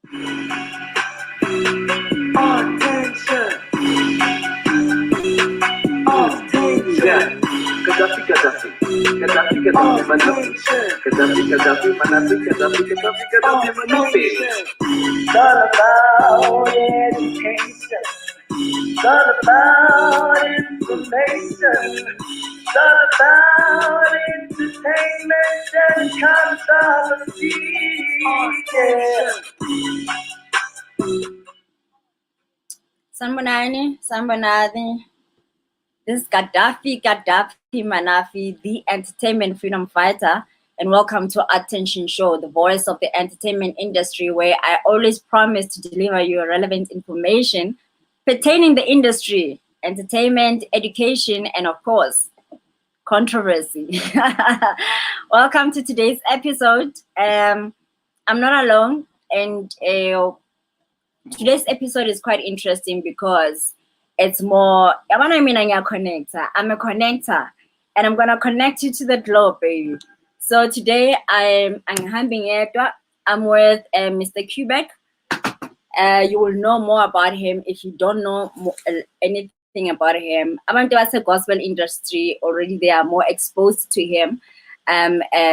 Attention. Attention. Gaddafi, Gaddafi. Gaddafi, Gaddafi, Manafi. Gaddafi, Gaddafi, Manafi. Gaddafi, Gaddafi, Gaddafi, Manafi. It's all about education. It's all about information. It's all about entertainment and controversy. Sanbonani. This is Gaddafi Manafi, the entertainment freedom fighter, and welcome to Attention Show, the voice of the entertainment industry, where I always promise to deliver you relevant information pertaining the industry, entertainment, education, and of course, controversy. Welcome to today's episode. I'm not alone, and today's episode is quite interesting because it's more, I'm a connector, and I'm gonna connect you to the globe, baby. So today I'm with Mr. Quebec. You will know more about him if you don't know anything about him. Abantu base gospel industry already, they are more exposed to him,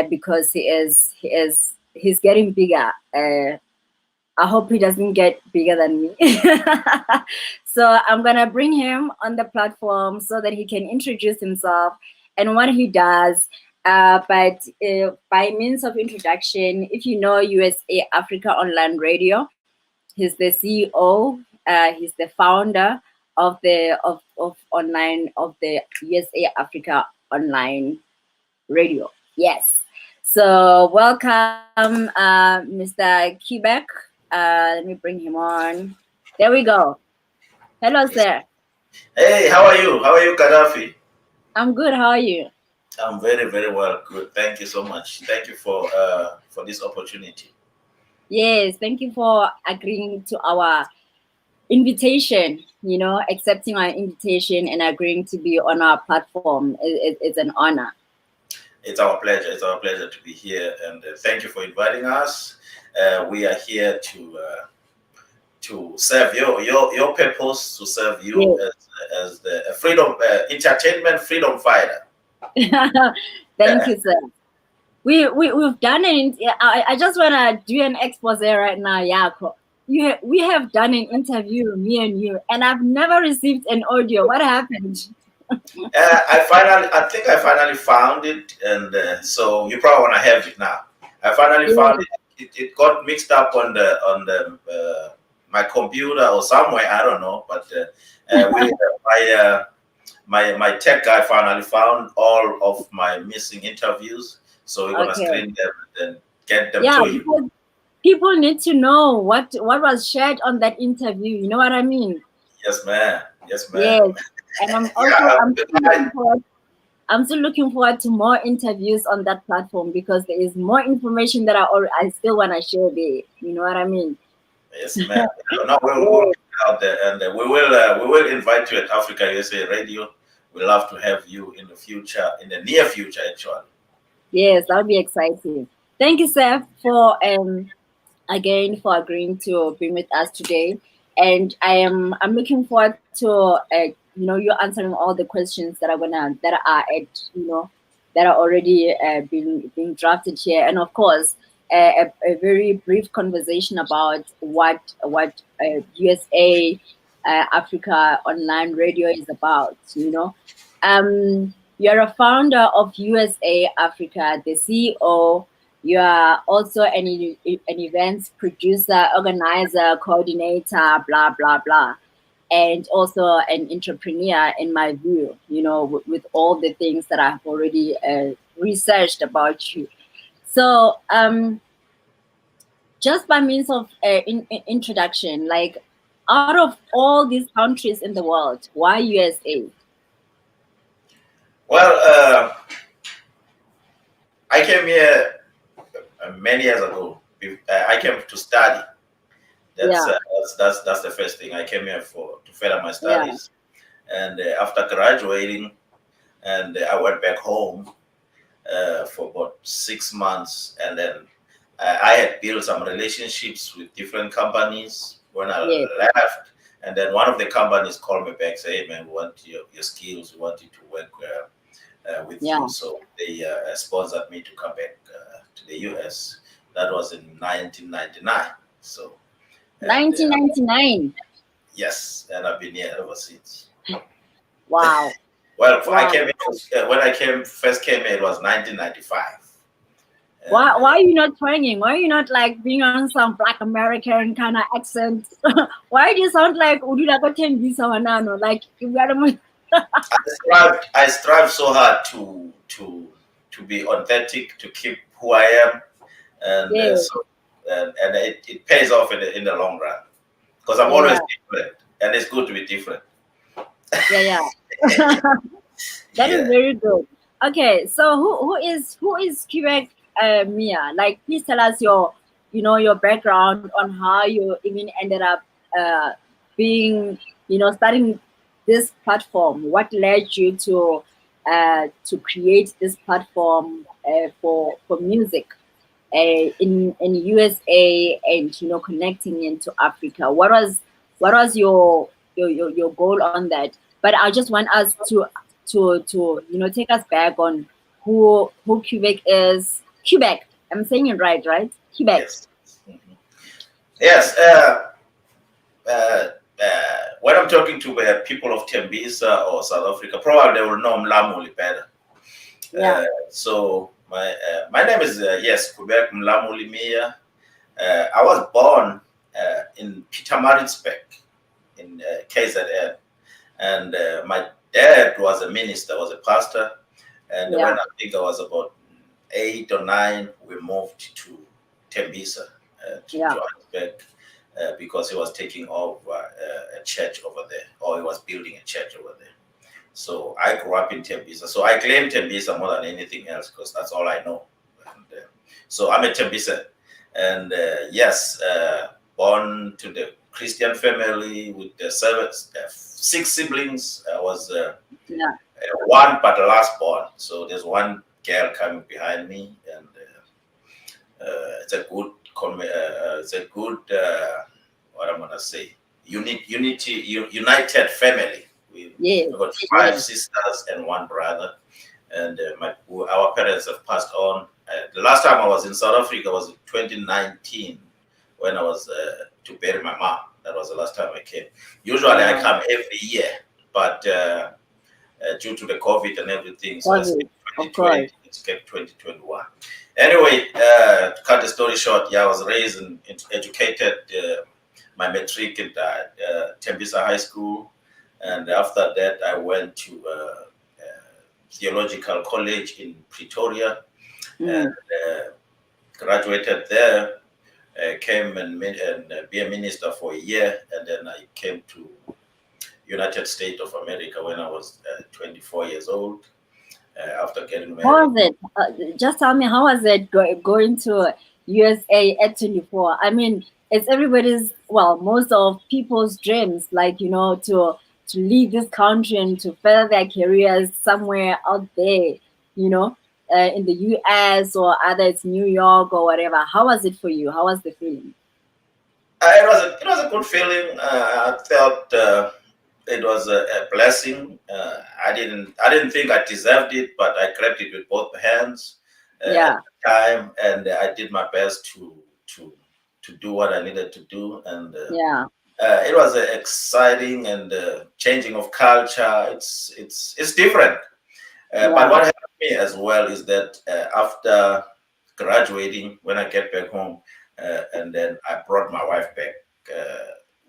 because he's getting bigger. I hope he doesn't get bigger than me. So I'm gonna bring him on the platform so that he can introduce himself and what he does. But by means of introduction, if you know USA Africa Online Radio, he's the CEO. He's the founder of the USA Africa Online Radio. Yes. So welcome, Mr. Quebec. Let me bring him on. There we go. Hello, sir. Hey, how are you? How are you, Gaddafi? I'm good. How are you? I'm very, very well. Good. Thank you so much. Thank you for this opportunity. Yes, thank you for agreeing to our invitation, accepting our invitation and agreeing to be on our platform. It's an honor. It's our pleasure. It's our pleasure to be here, and thank you for inviting us. We are here to serve your purpose, to serve you as the freedom entertainment freedom fighter. Thank you, sir. We've done it. I just want to do an expose right now, Yako. We have done an interview, me and you, and I've never received an audio. What happened? I think I finally found it, and so you probably want to have it now. I finally found it. It got mixed up on the my computer or somewhere, I don't know, but my tech guy finally found all of my missing interviews, so we're gonna screen them and get them to you. People need to know what was shared on that interview. You know what I mean? Yes, ma'am. Yes, ma'am. Yes, and I'm still looking forward to more interviews on that platform because there is more information that I still want to share there. You know what I mean? Yes, ma'am. No, we'll get out there, and we will invite you at Africa USA Radio. We'd love to have you in the future, in the near future, actually. Yes, that would be exciting. Thank you, Seth, for again for agreeing to be with us today. And I'm looking forward to you answering all the questions that are already being drafted here, and of course a very brief conversation about what USA Africa Online Radio is about. You're a founder of USA Africa, the CEO. You are also an events producer, organizer, coordinator, blah, blah, blah. And also an entrepreneur, in my view, with all the things that I've already researched about you. So just by means of introduction, like out of all these countries in the world, why USA? Well, I came here many years ago. I came to study. That's the first thing. I came here to further my studies, and after graduating, and I went back home for about 6 months, and then I had built some relationships with different companies when I Yes. left. And then one of the companies called me back, say, hey, man, we want your skills, we want you to work with Yeah. you. So they sponsored me to come back to the US. That was in 1999. So, and, 1999. yes, and I've been here ever since. Wow. Well, I Wow. came in, when I first came here, it was 1995. And, Why are you not twanging? Why are you not like being on some Black American kind of accent? Why do you sound like Udula Visa Wanano? Like you got to I strive so hard to be authentic, to keep who I am, and Yeah. and it pays off in the long run, because I'm always different, and it's good to be different. Yeah. That is very good. Okay, so who is Quebec Miya? Like, please tell us your background on how you even ended up being starting this platform. What led you to create this platform for music in USA, and connecting into Africa? What was your goal on that? But I just want us to take us back on who Quebec is. Quebec. I'm saying it right? Quebec. Yes. Yes. When I'm talking to people of Tembisa or South Africa, probably they will know Mlamuli better. Yeah. So my name is Quebec Mlamuli Miya. I was born in Pietermaritzburg in KZN, and my dad was a minister, was a pastor. And when I think I was about 8 or 9, we moved to Tembisa, to Johannesburg, because he was taking over a church over there, or he was building a church over there. So I grew up in Tembisa. So I claim Tembisa more than anything else, because that's all I know. And, so I'm a Tembisa. And born to the Christian family with the 6 siblings. I was one, but the last born. So there's one girl coming behind me, and it's a good, what I'm gonna say, united family. We've got 5 sisters and 1 brother, and our parents have passed on. The last time I was in South Africa was in 2019, when I was to bury my mom. That was the last time I came. Usually I come every year, but due to the COVID and everything, so I skipped 2020, skipped 2021. Anyway, to cut the story short, I was raised and educated, my matric at Tembisa High School, and after that I went to Theological College in Pretoria, and graduated there. Came and be a minister for a year, and then I came to United States of America when I was 24 years old. After getting married. How was it? Just tell me, how was it going to USA at 24? I mean, it's everybody's, well, most of people's dreams, like, to leave this country and to further their careers somewhere out there, in the US, or either it's New York or whatever. How was it for you? How was the feeling? It was a good feeling. I felt it was a blessing. I didn't think I deserved it, but I grabbed it with both hands at the time, and I did my best to do what I needed to do. And it was exciting, and changing of culture. It's different. But what helped me as well is that after graduating, when I get back home, and then I brought my wife back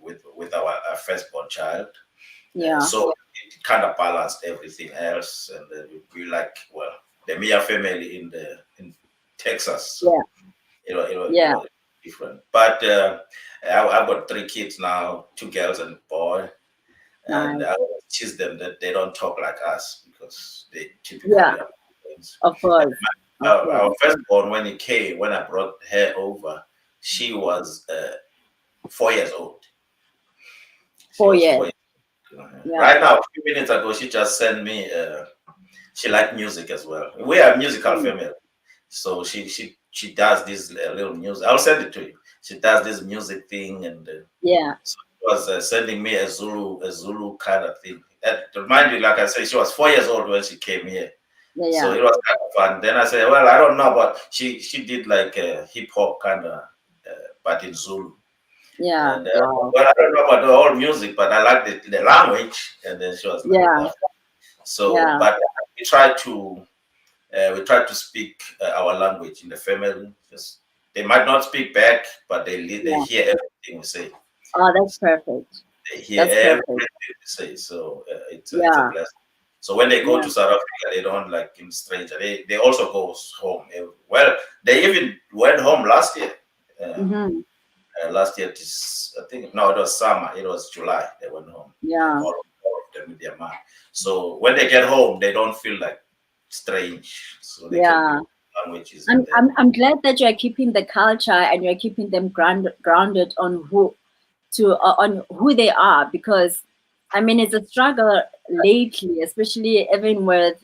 with our firstborn child. So it kind of balanced everything else, and we like, well, the Miya family in Texas. So it was different. But I've got 3 kids now, 2 girls and a boy, and I teach them that they don't talk like us, because they typically are friends. Of course. Our firstborn, when I brought her over, she was 4 years old. 4 years. Right now, a few minutes ago, she just sent me. She liked music as well. We are a musical family, so she she does this little music. I'll send it to you. She does this music thing, and Yeah. so she was sending me a Zulu kind of thing. And to remind you, like I said, she was 4 years old when she came here. Yeah. So it was kind of fun. Then I said, well, I don't know, but she did like a hip hop kind of, but in Zulu. Yeah. And Wow. well, I don't know about the whole music, but I like the language. And then she was like, Yeah. so, Yeah. but we try to speak our language in the family. Just they might not speak back, but they Yeah. hear everything we say. Oh, that's perfect. They hear That's everything perfect. we say. So it's a Yeah. blessing. So when they go Yeah. to South Africa, they don't like in stranger. They also go home. Well, they even went home last year. Mm-hmm. Last year, I think no, it was summer. It was July. They went home. Yeah. All of them with their mom. So when they get home, they don't feel like strange. So they Yeah. can do languages. I'm glad that you're keeping the culture and you're keeping them grounded on who they are, because I mean it's a struggle lately, especially even with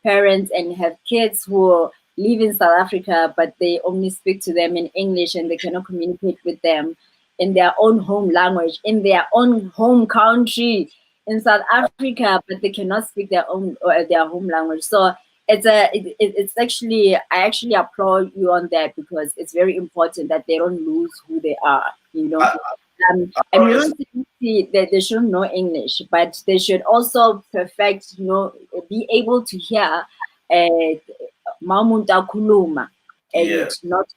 parents and have kids who live in South Africa but they only speak to them in English and they cannot communicate with them in their own home language, in their own home country in South Africa, but they cannot speak their own or their home language. So it's actually, I actually applaud you on that, because it's very important that they don't lose who they are, you know. And you don't see that they shouldn't know English, but they should also perfect, you know, be able to hear Mamunta Kuluma and Yes. not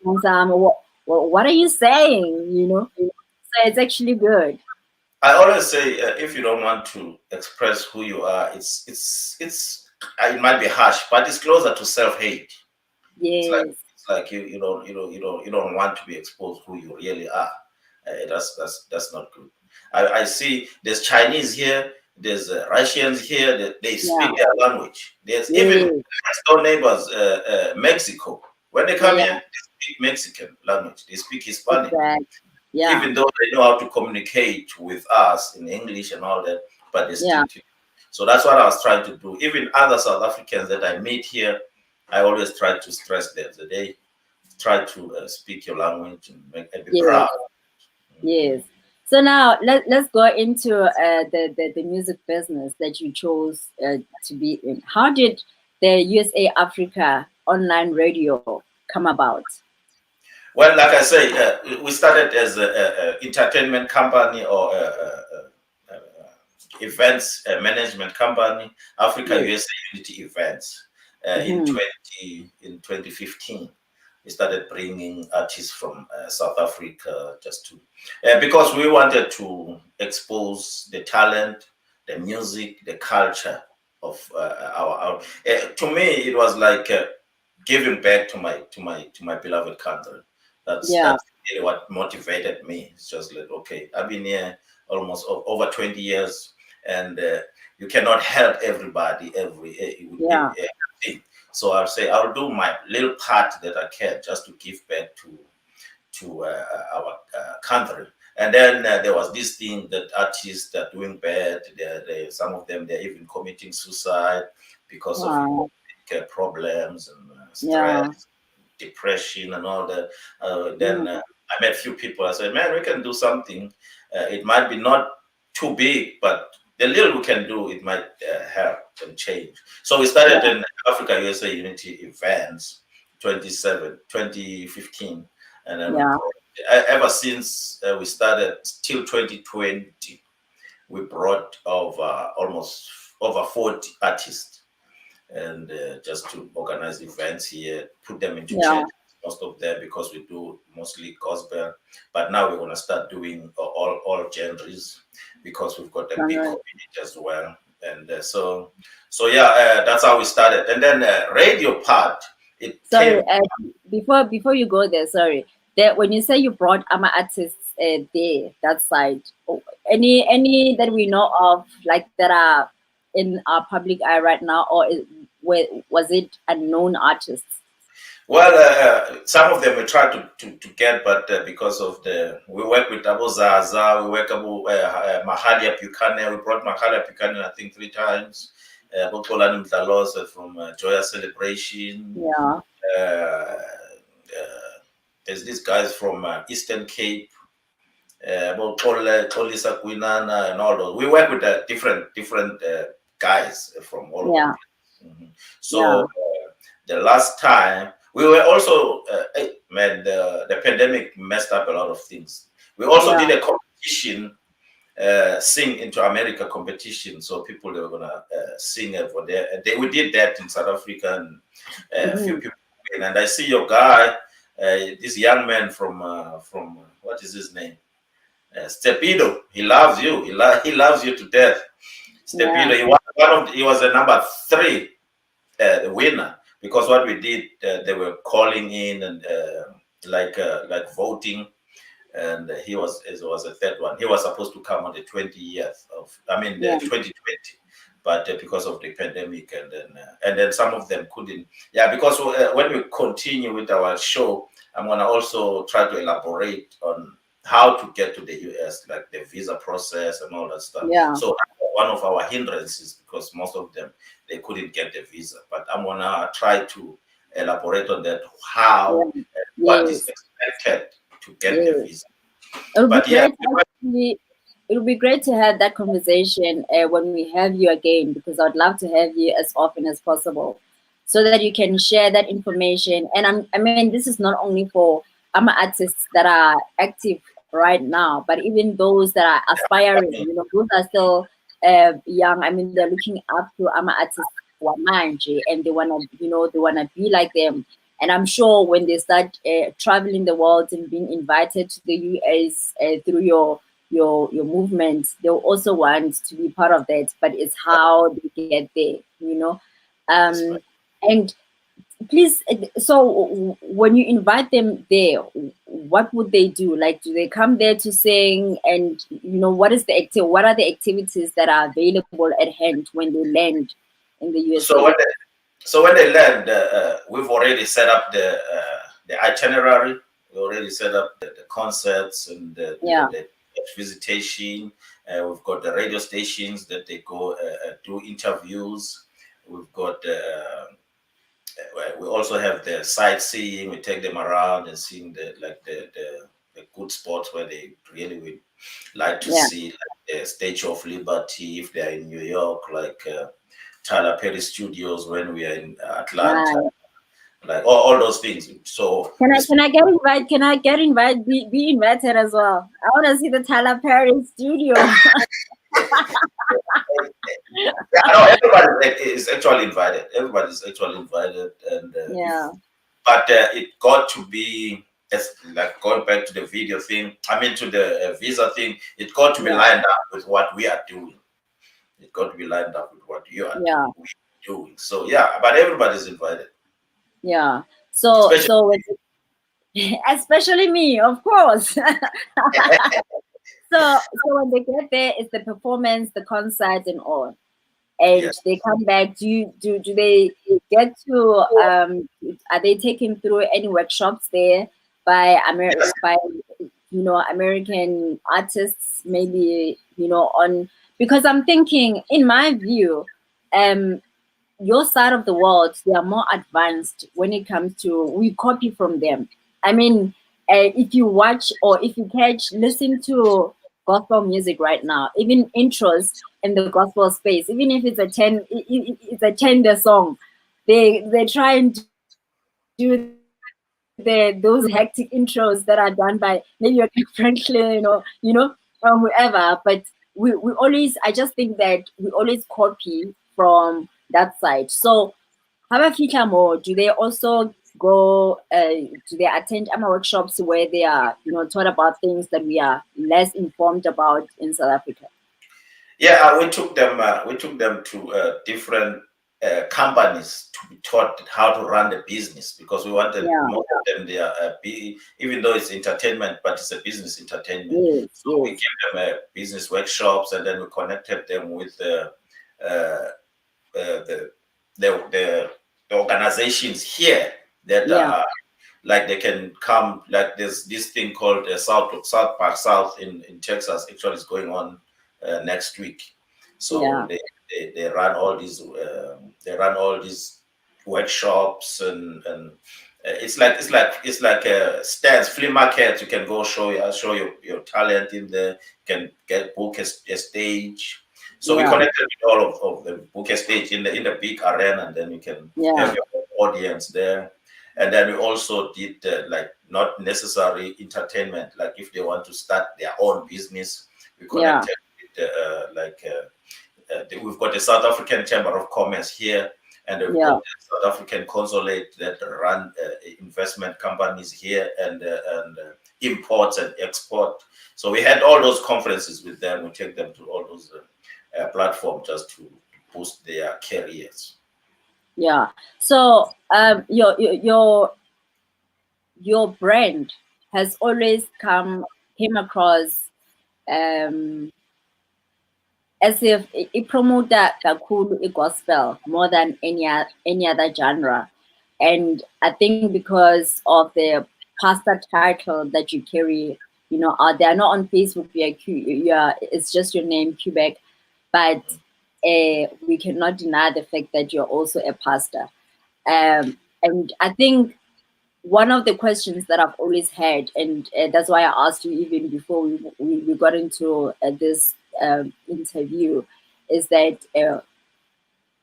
what are you saying, you know? So it's actually good. I always say if you don't want to express who you are, it might be harsh, but it's closer to self-hate. Yes. It's like you don't want to be exposed who you really are. That's not good. I see there's Chinese here, there's Russians here. They speak Yeah. their language. There's even Yes. next door neighbors, Mexico. When they come Yeah. here, they speak Mexican language. They speak Hispanic, Exactly. Yeah. even though they know how to communicate with us in English and all that, but they Yeah. still. So that's what I was trying to do. Even other South Africans that I meet here, I always try to stress them that they try to speak your language and be Yes. proud. Yes. So now let's go into the music business that you chose to be in. How did the USA Africa online radio come about? Well, like I say, we started as an entertainment company or events management company, Africa Yes. USA Unity Events, Mm-hmm. in 2015. We started bringing artists from South Africa just to because we wanted to expose the talent, the music, the culture of our. To me, it was like giving back to my beloved country. Yeah. That's really what motivated me. It's just like, okay, I've been here almost over 20 years, and you cannot help everybody with Yeah. everything. So I'll say I'll do my little part that I can just to give back to our country. And then there was this thing that artists are doing bad. Some of them they're even committing suicide because of Wow. problems and Yeah. stress, depression, and all that. Then Mm. I met a few people. I said, "Man, we can do something. It might be not too big, but the little we can do, it might help and change." So we started Yeah. in Africa USA Unity events 2015, and then Yeah. ever since we started till 2020, we brought over almost over 40 artists, and just to organize events here, put them into Yeah. church. Most of them, because we do mostly gospel, but now we're gonna start doing all genres because we've got a big Alright. community as well. And so yeah, that's how we started. And then radio part, it Sorry, came. before you go there, sorry. That when you say you brought AMA artists there, that side, any that we know of, like that are in our public eye right now, or was it unknown artists? Well, some of them we try to get, but because of we work with Abu Zaza, we work with Mahalia Buchanan. We brought Mahalia Buchanan, I think, 3 times. Bokolani Mdalose from Joya Celebration. Yeah. Uh, there's these guys from Eastern Cape, about Tolisa Quinana and all those. We work with different guys from all over. So the last time we were also, man, the pandemic messed up a lot of things. We also did a competition, Sing into America competition. So people they were gonna sing for there. We did that in South Africa, and a few people. And I see your guy, this young man from what is his name? Stepido. He loves you. He loves you to death. Stepido. He was a number 3, the winner, because what we did, they were calling in and like voting, and it was a third one. He was supposed to come on the 20th of, the 2020, but because of the pandemic, and then some of them couldn't. Yeah, because when we continue with our show, I'm gonna also try to elaborate on how to get to the US, like the visa process and all that stuff. So one of our hindrances, because most of them they couldn't get the visa, but I'm gonna try to elaborate on that, how what is expected to get the visa. It'll be great to have that conversation when we have you again, because I'd love to have you as often as possible, so that you can share that information. And I mean, this is not only for artists that are active right now, but even those that are aspiring. You know, those are still young. I mean, they're looking up to artists who are manje, and they wanna be like them. And I'm sure when they start traveling the world and being invited to the US through your movement, they'll also want to be part of that. But it's how they get there, And please, so when you invite them there, what would they do? Like, do they come there to sing? And what are the activities that are available at hand when they land in the US? So when they land, we've already set up the itinerary. We already set up the concerts and the visitation. We've got the radio stations that they go do interviews. We've got we also have the sightseeing. We take them around and seeing the good spots where they really would like to see, like the Statue of Liberty if they're in New York, like Tyler Perry Studios when we are in Atlanta, like all those things. So can I get invited? Can I get invited? Be invited as well. I want to see the Tyler Perry Studio. Everybody is actually invited. Everybody's actually invited, and but it got to be, like going back to the video thing. I mean, to the visa thing. It got to be lined up with what we are doing. It got to be lined up with what you are doing. So but everybody's invited. Yeah. So especially me, of course. So when they get there, it's the performance, the concert, and all. And they come back. Do they get to? Are they taken through any workshops there by American artists? Maybe on, because I'm thinking, in my view, your side of the world, they are more advanced when it comes to, we copy from them. I mean, if you watch or if you listen to gospel music right now, even intros in the gospel space, even if it's a tender song, they try and do those hectic intros that are done by maybe Franklin or whoever. But we always, I just think that we always copy from that side. So how about more? Do they also go, do they attend workshops where they are taught about things that we are less informed about in South Africa? We took them to different companies to be taught how to run the business, because we wanted most of them they are even though it's entertainment, but it's a business entertainment. We gave them business workshops, and then we connected them with the organizations here that are like, they can come, like there's this thing called South Park South in Texas. Actually, is going on next week. So they run all these workshops and it's like stands, flea market. You can go show your talent in there. You can book a stage. So we connected with all of the book a stage in the big arena, and then you can have your audience there. And then we also did like not necessary entertainment. Like if they want to start their own business, we connected with we've got the South African Chamber of Commerce here, and we've got the South African Consulate that run investment companies here and imports and export. So we had all those conferences with them. We take them to all those platforms just to boost their careers. Yeah. So your brand has always came across as if it promote that cool gospel more than any other genre, and I think because of the pastor title that you carry, you know, they are not on Facebook. It's just your name, Quebec, but we cannot deny the fact that you're also a pastor. And I think one of the questions that I've always had, and that's why I asked you even before we got into this interview, is that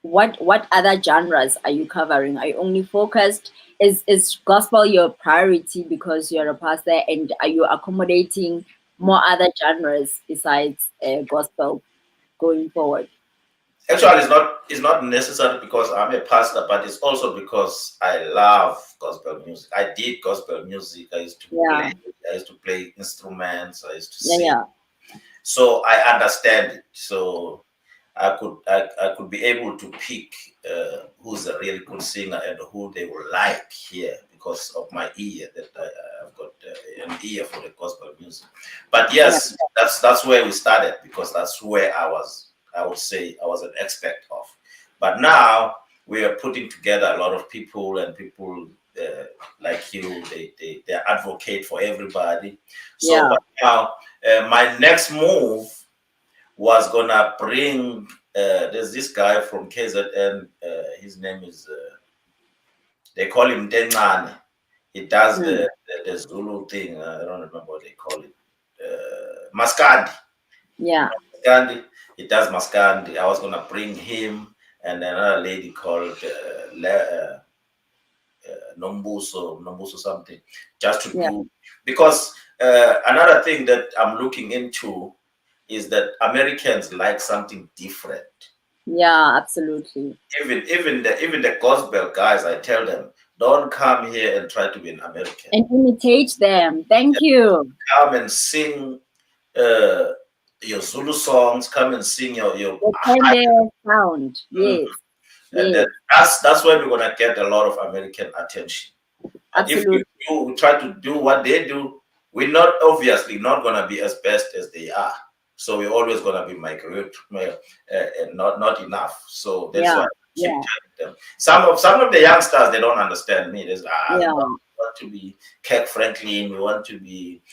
what other genres are you covering? Are you only focused? Is gospel your priority because you're a pastor, and are you accommodating more other genres besides gospel going forward? Actually, it's not necessary because I'm a pastor, but it's also because I love gospel music. I did gospel music. I used to play instruments. I used to sing. So I understand it. So I could be able to pick who's a really good singer and who they will like here because of my ear that I've got an ear for the gospel music. But yes, that's where we started because that's where I would say I was an expert of. But now we are putting together a lot of people, and people like you, they advocate for everybody. So but now my next move was gonna bring. There's this guy from KZN. His name is. They call him Tencane. He does the Zulu thing. I don't remember what they call it. Maskandi. Yeah. Maskandi. He does Maskandi. I was gonna bring him and another lady called Nombuso something, just to do, because another thing that I'm looking into is that Americans like something different. Yeah, absolutely. Even the gospel guys, I tell them, don't come here and try to be an American. And imitate them. Thank you. Come and sing your Zulu songs. Come and sing your sound. Yes. And then that's where we're gonna get a lot of American attention. Absolutely. If you try to do what they do, we're not obviously not gonna be as best as they are. So we're always gonna be migrate, and not enough. So that's why I keep telling them. Some of the youngsters, they don't understand me. There's we want to be Kirk Franklin, we want to be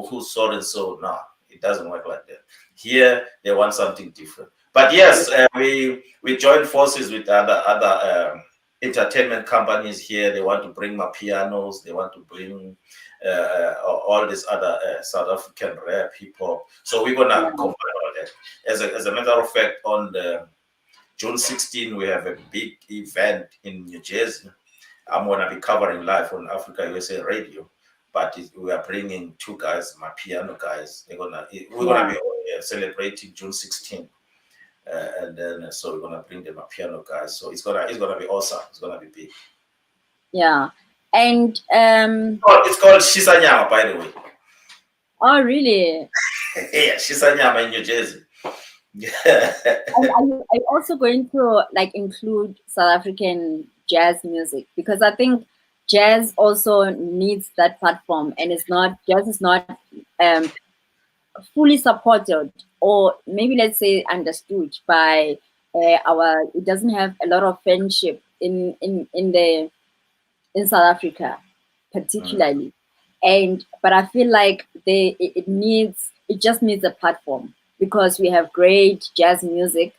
who's so and so. No, it doesn't work like that. Here they want something different. But yes, we joined forces with other entertainment companies here. They want to bring my pianos. They want to bring all these other South African rap hip hop. So we're gonna combine all that. As a matter of fact, on the June 16, we have a big event in New Jersey. I'm gonna be covering live on Africa USA Radio. But we are bringing two guys, my piano guys. We're gonna be celebrating June 16. And then so we're gonna bring them a piano guys. So it's gonna be awesome. It's gonna be big. Yeah. And it's called Shisanyama, by the way. Oh really? Yeah, Shisanyama in New Jersey. Are you also going to like include South African jazz music? Because I think jazz also needs that platform, and jazz is not fully supported, or maybe let's say understood by it doesn't have a lot of friendship in South Africa particularly. But I feel like it just needs a platform, because we have great jazz music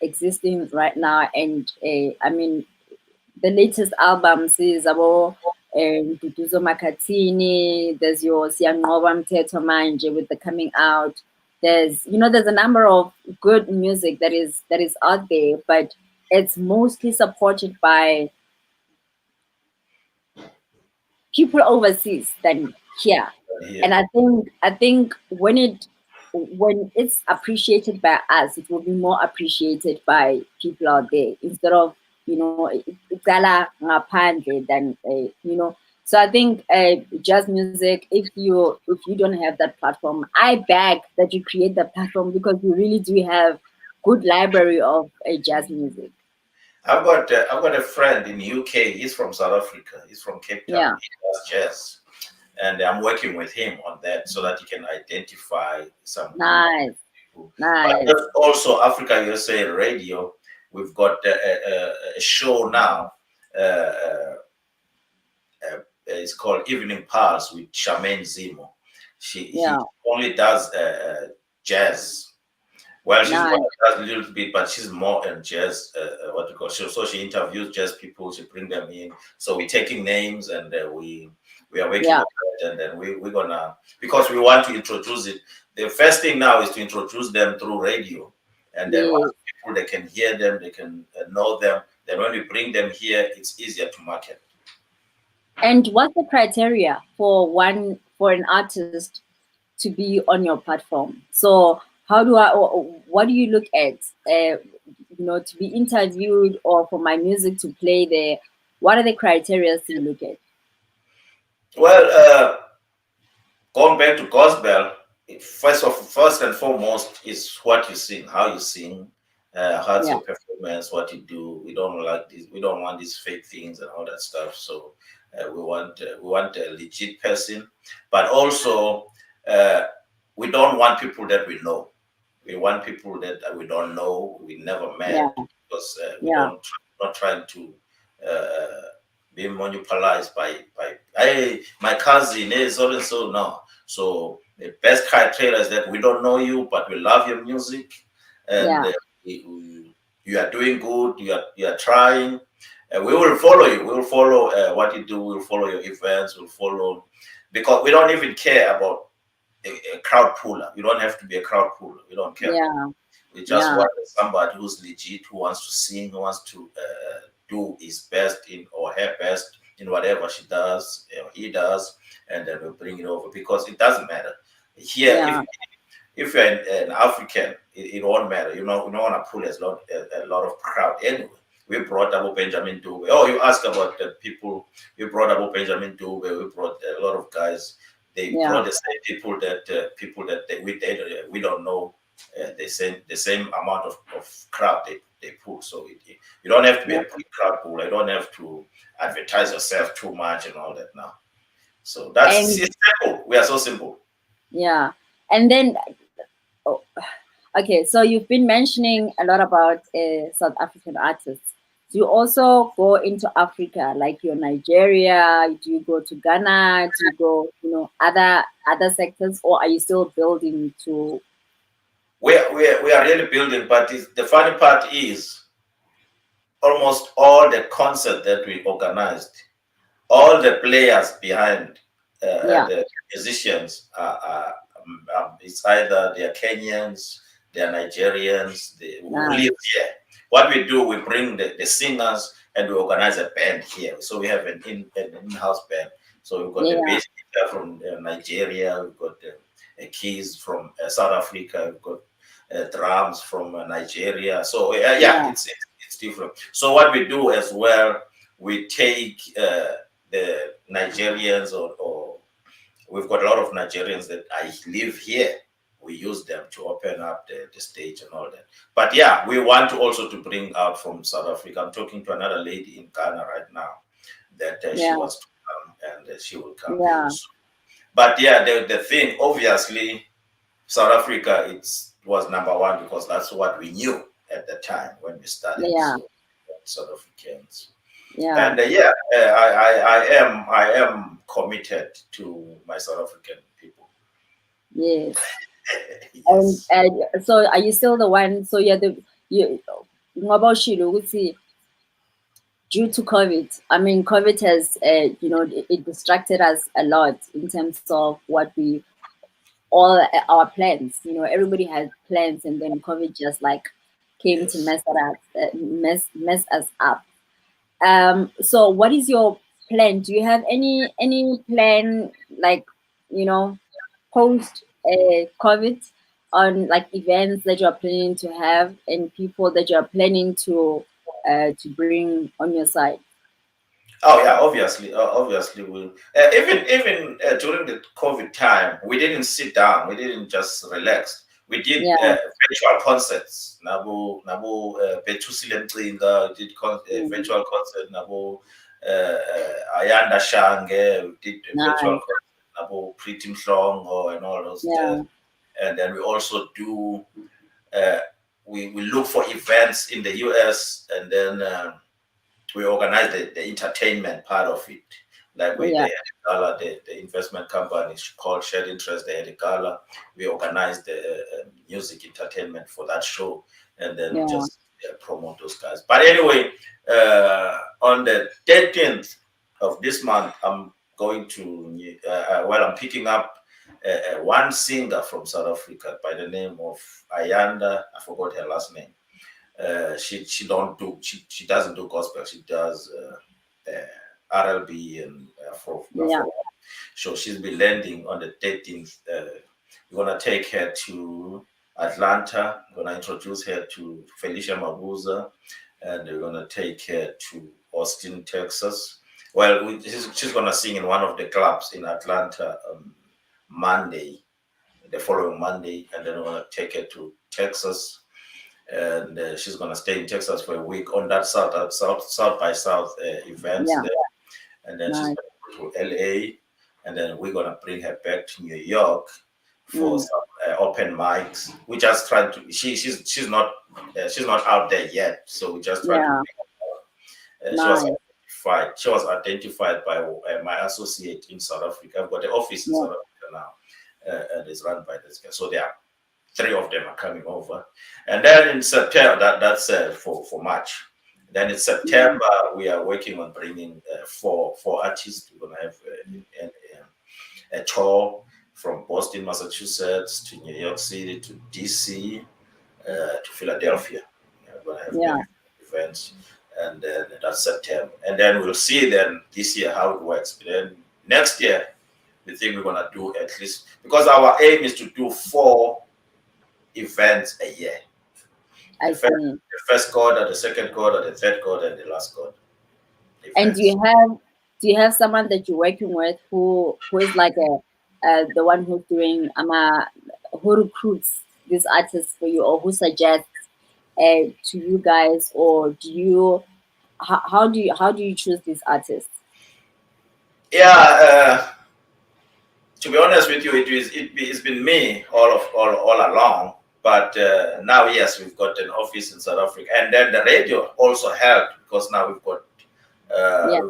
existing right now, and I mean the latest albums is about Duduzo Makatini. There's your Siyanqoba Mthetho Manje with the coming out. There's there's a number of good music that is out there, but it's mostly supported by people overseas than here. Yeah. And I think when it's appreciated by us, it will be more appreciated by people out there instead of iqala ngaphandle than So I think jazz music, if you don't have that platform, I beg that you create that platform, because we really do have good library of jazz music. I've got a friend in UK. He's from South Africa. He's from Cape Town. Yeah. He does jazz, and I'm working with him on that so that he can identify some Nice. people. Nice. But there's also Africa USA Radio. We've got a show now. It's called Evening Pulse with Charmaine Zimo. He only does jazz. Well, she's Nice. does a little bit, but she's more in jazz. What you call so she interviews jazz people. She bring them in. So we're taking names and we are working on it, and then we're gonna, because we want to introduce it. The first thing now is to introduce them through radio, and then once people they can hear them, they can know them. Then when we bring them here, it's easier to market. And what's the criteria for an artist to be on your platform? So what do you look at, to be interviewed or for my music to play there? What are the criteria you look at? Well, going back to gospel, first and foremost is what you sing, how you sing, how's your performance, what you do. We don't like this. We don't want these fake things and all that stuff. So we want a legit person, but also we don't want people that we know. We want people that we don't know, we never met, because we not trying to be monopolized by hey, my cousin is so and so. No. So the best criteria is that we don't know you, but we love your music, and you are doing good. You are trying. We will follow you. We will follow what you do. We will follow your events. We'll follow, because we don't even care about a crowd puller. You don't have to be a crowd puller. We don't care. We just want somebody who's legit, who wants to sing, who wants to do his best in or her best in whatever she does or he does, and then we'll bring it over, because it doesn't matter here. If you're an African, it won't matter. We don't want to pull a lot of crowd anyway. We brought up Benjamin Dube. Oh, you ask about the people. We brought up Benjamin Dube. We brought a lot of guys. They brought the same people that we don't know. The same amount of crowd they pull. So you don't have to be a crowd puller. You don't have to advertise yourself too much and all that now. So it's simple. We are so simple. Yeah, and then okay. So you've been mentioning a lot about South African artists. Do you also go into Africa, like your Nigeria? Do you go to Ghana? Do you go, other sectors, or are you still building to? We are really building, but the funny part is almost all the concerts that we organized, all the players behind the musicians it's either they're Kenyans, they're Nigerians, who live here. What we do, we bring the singers and we organize a band here. So we have an in-house band. So we've got the bass guitar from Nigeria, we've got the keys from South Africa, we've got drums from Nigeria. So it's different. So what we do as well, we take the Nigerians or we've got a lot of Nigerians that live here. We use them to open up the stage and all that. But we want to also to bring out from South Africa. I'm talking to another lady in Ghana right now that she wants to come, and she will come. Yeah. But the thing, obviously, South Africa was number one, because that's what we knew at the time when we started. So, South Africans. Yeah. And I am committed to my South African people. Yes. Yes. And so are you still the one? So you're the due to COVID. I mean, COVID has, it distracted us a lot in terms of what we all our plans. Everybody had plans, and then COVID just like came to Yes. mess us up. So what is your plan? Do you have any plan, like, post COVID, on like events that you're planning to have and people that you're planning to bring on your side? Oh yeah, obviously we during the COVID time we didn't sit down, we didn't just relax. We did Yeah. virtual concerts. Nabo Betusile Mcinga did Mm, virtual concert. Nabo Ayanda Shange we did a virtual nice. concert. Nabo Pretty Mhlongo and all those. Yeah. And then we also do uh, we look for events in the US, and then. We organize the entertainment part of it. Like we Yeah. they had a gala, the investment company called Shared Interest, they had a gala. We organized the music entertainment for that show, and then we Yeah. just promote those guys. But anyway, on the 13th of this month, I'm going to, I'm picking up one singer from South Africa by the name of Ayanda. I forgot her last name. She doesn't do gospel. She does R&B and Yeah. Afro. So she's be landing on the 13th. We're gonna take her to Atlanta. We're gonna introduce her to Felicia Mabuza, and we're gonna take her to Austin, Texas. Well, she's gonna sing in one of the clubs in Atlanta Monday, the following Monday, and then we're gonna take her to Texas, and she's gonna stay in Texas for a week on that South by South events Yeah. there, and then she's Nice. gonna go to LA, and then we're gonna bring her back to New York for Mm. some open mics. We just trying to. She's not out there yet, so we just trying to. Yeah. She was Nice. identified. She was identified by my associate in South Africa. I've got the office in Yeah. South Africa now, and it's run by this guy. So there are three of them are coming over, and then in September, that's for March. Then in September, we are working on bringing four artists. We're gonna have a tour from Boston, Massachusetts to New York City to DC to Philadelphia. We're gonna have Yeah. events, and then that's September, and then we'll see then this year how it works. But then next year, we think we're gonna do at least, because our aim is to do 4 events a year. I The first, see. the first quarter, the second quarter, the third quarter, and the last quarter. And do Events. you have someone that you're working with who is like the one who's doing who recruits these artists for you, or who suggests to you guys, or do you how do you choose these artists? Yeah, to be honest with you, it's been me all along. But now, yes, we've got an office in South Africa, and then the radio also helped, because now we've got Yeah.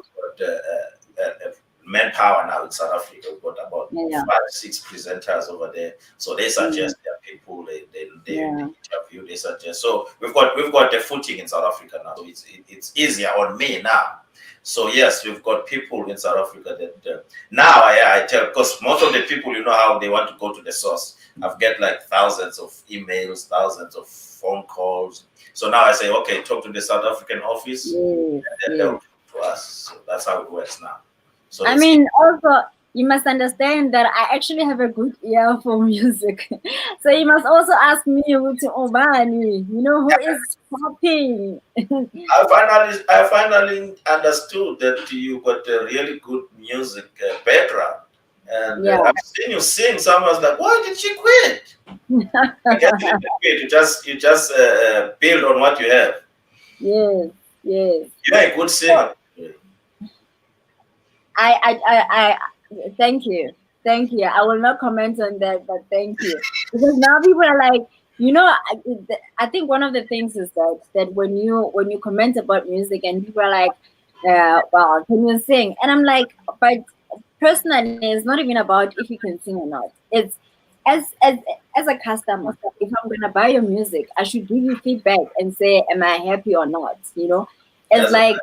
manpower now in South Africa. We've got about Yeah. 5, 6 presenters over there, so they suggest their people. They Yeah. interview. They suggest. So we've got the footing in South Africa now. So it's easier on me now. So yes, we've got people in South Africa that now I tell, because most of the people, how they want to go to the source. I've get like thousands of emails, thousands of phone calls. So now I say, okay, talk to the South African office, Yes. and then they'll Yes. talk to us. So that's how it works now. So I it's mean, also, you must understand that I actually have a good ear for music. So you must also ask me who to Obani, who is popping. I finally understood that you got a really good music background, and Yeah. I've seen you sing. Someone's like, why did she quit? I guess you didn't quit. You just build on what you have. Yes, yes. You're a good singer. I thank you. Thank you. I will not comment on that, but thank you. Because now people are like, I think one of the things is that when you comment about music and people are like, wow, can you sing? And I'm like, but personally, it's not even about if you can sing or not. It's as as as a customer, if I'm gonna buy your music, I should give you feedback and say, am I happy or not? It's That's like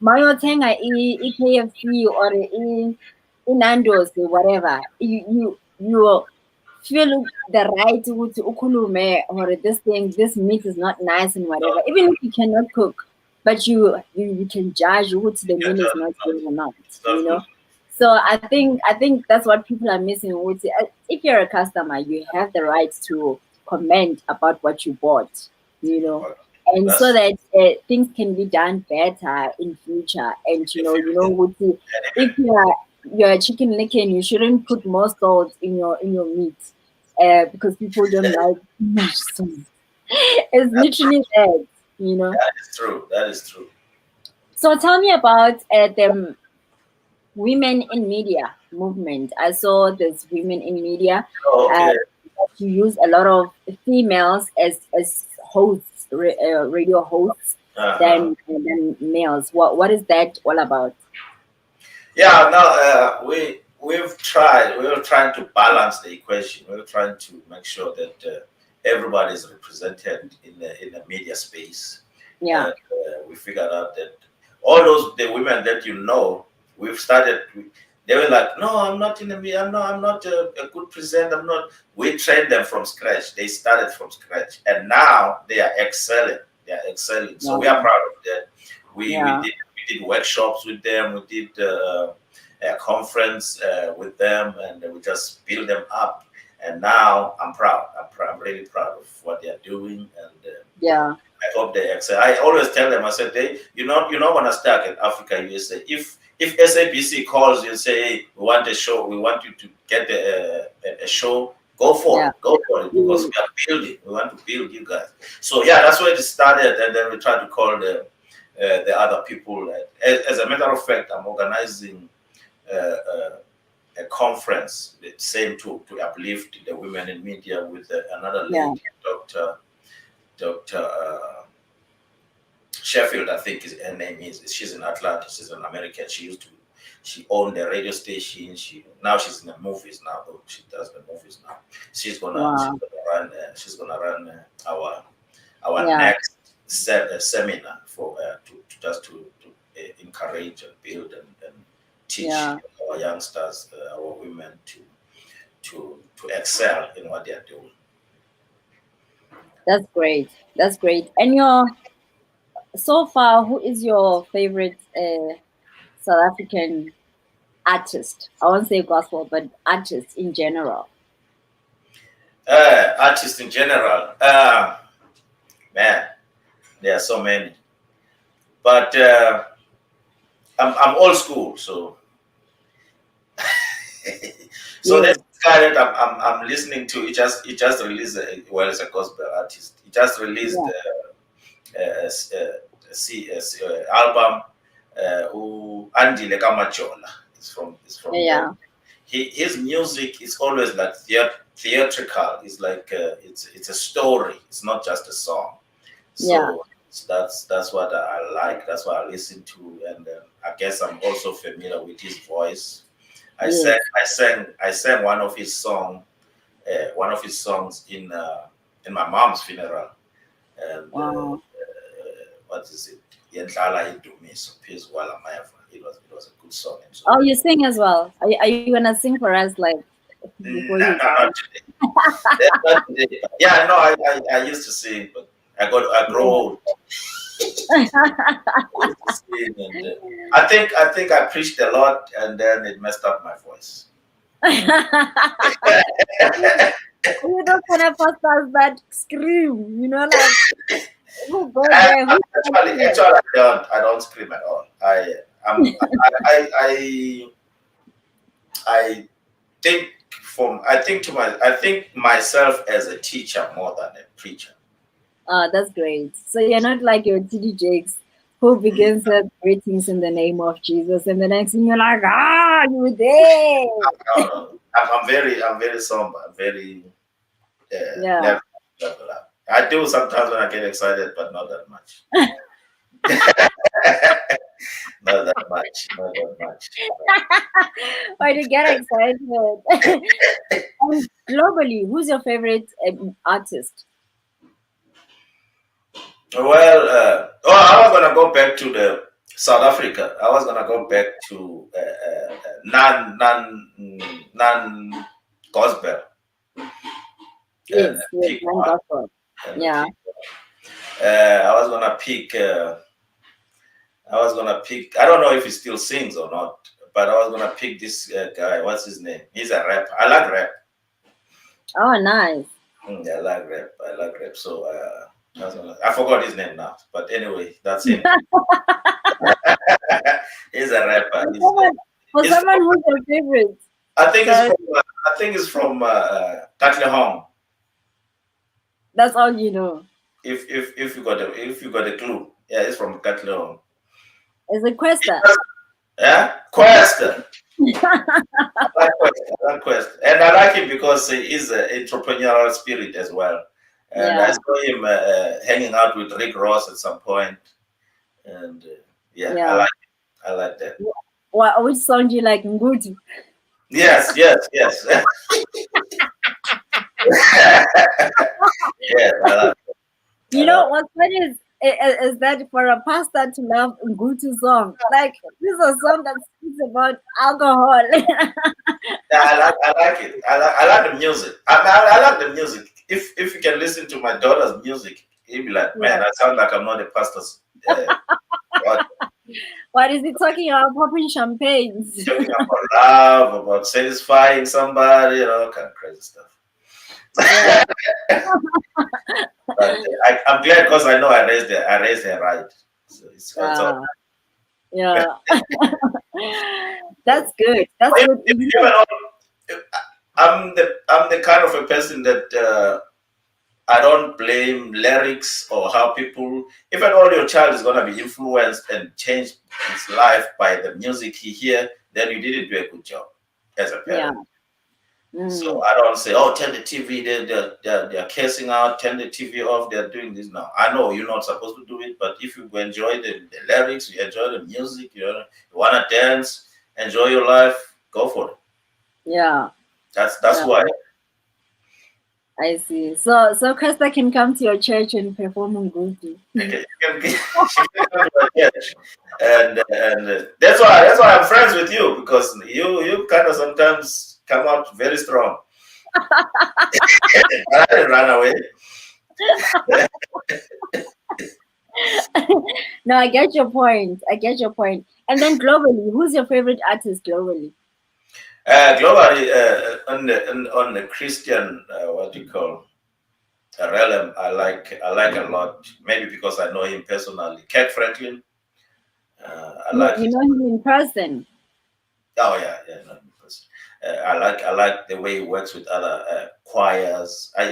Mayothenga i-KFC or i-Nando's or whatever, you feel the right to ukhulume or this meat is not nice and whatever. Even if you cannot cook, but you can judge what the meal is not good or not, It's not good. So I think that's what people are missing. If you're a customer, you have the right to comment about what you bought, and so that things can be done better in future. And if you're a chicken licken, you shouldn't put more salt in your meat, because people don't like too much salt. It's literally that. That is true. That is true. So tell me about the women in media movement. I saw this women in media. Okay. You use a lot of females as hosts, radio hosts, than males. What is that all about? Yeah, no, we've tried. We were trying to balance the equation. We were trying to make sure that everybody is represented in the media space. Yeah. And, we figured out that all the women that we've started. They were like, "No, I'm not in the media. No, I'm not a good presenter. I'm not." We trained them from scratch. They started from scratch, and now they are excelling. They are excelling. So we are proud of that. We did workshops with them. We did a conference with them, and we just built them up. And now I'm proud. I'm really proud of what they are doing, and I hope they excel. I always tell them, I said, you're not gonna start at Africa USA. If SABC calls you and say, "Hey, we want a show. We want you to get a show," go for it. Go for it, because we are building. We want to build you guys. So that's where it started, and then we try to call the other people. As a matter of fact, I'm organizing a conference, the same to uplift the women in media with another lady, Dr. Sheffield, I think her name is. She's in Atlanta. She's an American. She owned the radio station. Now she's in the movies now. She does the movies now. She's gonna run. She's gonna run our next seminar for to encourage and build and teach our youngsters, our women to excel in what they are doing. That's great. That's great. And so far, who is your favorite South African artist? I won't say gospel, but artist in general. Artists in general, man, there are so many. But I'm old school, so this guy that I'm listening to, he just released it's a gospel artist. He just released album who Andy Lekamajola is from his music is always like theatrical. It's like it's a story. It's not just a song. So that's what I like. That's what I listen to, and I guess I'm also familiar with his voice. I sang one of his songs in my mom's funeral, and what is it? Yendlala Indumiso, Peace Wala Mayava. It was a good song. Oh, you sing as well. Are you gonna sing for us, like? Not today. Not today. Yeah, no, I used to sing, but I grow old. I think I preached a lot, and then it messed up my voice. You don't want to pass us that scream, like. Actually, I don't scream at all. I think myself as a teacher more than a preacher. That's great. So you're not like your TD Jakes who begins with greetings in the name of Jesus, and the next thing you're like, you were there. No. I'm very somber. I'm very level up. I do sometimes when I get excited, but not that much. Not that much. Why do you get excited? And globally, who's your favorite artist? Well, I was gonna go back to the South Africa. I was gonna go back to non gospel and Yes, yes, pick thank one. God for it. And Yeah. pick, I was gonna pick. I was gonna pick. I don't know if he still sings or not, but I was gonna pick this guy. What's his name? He's a rapper. I like rap. Oh, nice. I like rap. I like rap. So I forgot his name now. But anyway, that's him. He's a rapper. For He's someone from, who's your favorite. I think it's So from. I think it's from Katlehong. that's all you know. If you got a clue, yeah, it's from Katlehong. Is it Questa? Yeah, Quest. I like Quest. I like Quest. And I like him because he is an entrepreneurial spirit as well. And I Yeah. saw him hanging out with Rick Ross at some point. And yeah, Yeah. I like that. Which song do you like? Ngutu. Yes, yes, yes. Yeah, I like You know what's funny is that for a pastor to love Ngutu song, like this is a song that speaks about alcohol. yeah, I like it. I like the music. I like the music. If you can listen to my daughter's music, you'll be like, man, Yeah. I sound like I'm not a pastor's. What? What is he talking about? Popping champagnes. Talking about love, about satisfying somebody, kind of crazy stuff. Yeah. But I'm glad because I know I raised her right. So it's all. Yeah. That's good. That's good. I'm the kind of a person that I don't blame lyrics or how people. If at all your child is gonna be influenced and change his life by the music he hear, then you didn't do a good job as a parent. Yeah. Mm. So I don't say, oh, turn the TV, they're cursing out, turn the TV off, they're doing this now. I know you're not supposed to do it, but if you enjoy the lyrics, you enjoy the music, you want to dance, enjoy your life, go for it. Yeah. That's Yeah. why. I see. So Krista can come to your church and perform Ngutu. Okay, she can come to my church. And that's why I'm friends with you, because you kind of sometimes come out very strong. I didn't run away. No, I get your point. I get your point. And then globally, who's your favorite artist globally? Globally, on the Christian, what do you call, realm, I like a lot. Maybe because I know him personally. Kirk Franklin. I like. You know him in person. Oh yeah, not in person. I like the way he works with other choirs. I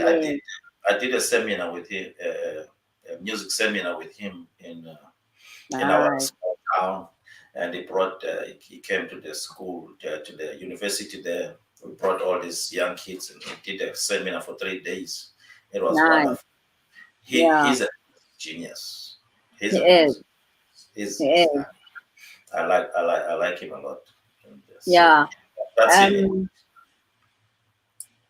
did a seminar with him, a music seminar with him in our Nice. small town, and he came to the school, to the university there. We brought all these young kids and he did a seminar for 3 days. It was Nice. wonderful. Yeah. He's a genius. He is. I like him a lot. And, Yeah. That's him.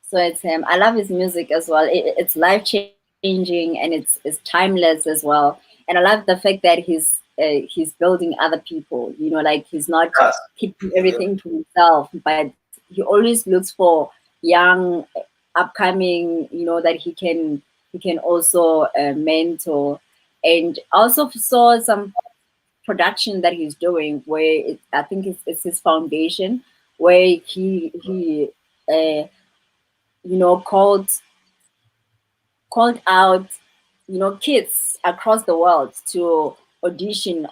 So it's him. I love his music as well. It's life changing and it's timeless as well. And I love the fact that he's building other people. Like he's not keeping everything to himself, but he always looks for young, upcoming. That he can also mentor. And also saw some production that he's doing where I think it's his foundation where he called out kids across the world to audition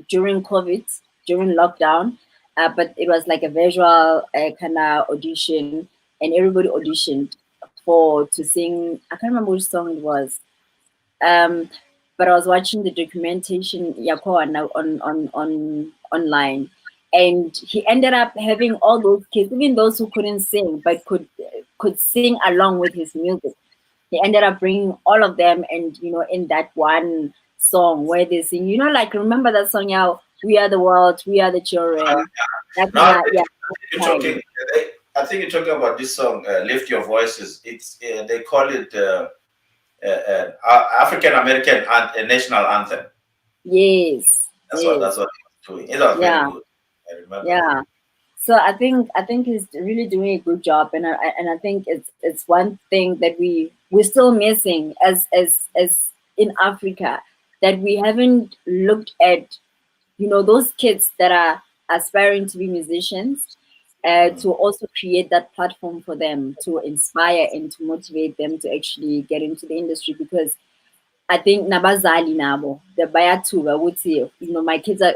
during COVID, during lockdown, but it was like a visual kind of audition, and everybody auditioned to sing. I can't remember which song it was, but I was watching the documentation on online, and he ended up having all those kids, even those who couldn't sing but could sing along with his music. He ended up bringing all of them, and in that one song where they sing, like, remember that song, yeah, we are the world, we are the children. I think you're talking about this song, Lift Your Voices. It's they call it African American national anthem. Yes. Yes. That's what he was doing. It was very Yeah. good. I remember that. Yeah. So I think he's really doing a good job, and I think it's one thing that we're still missing as in Africa, that we haven't looked at, those kids that are aspiring to be musicians, to also create that platform for them to inspire and to motivate them to actually get into the industry. Because I think nabazali nabo the bayathuka ukuthi,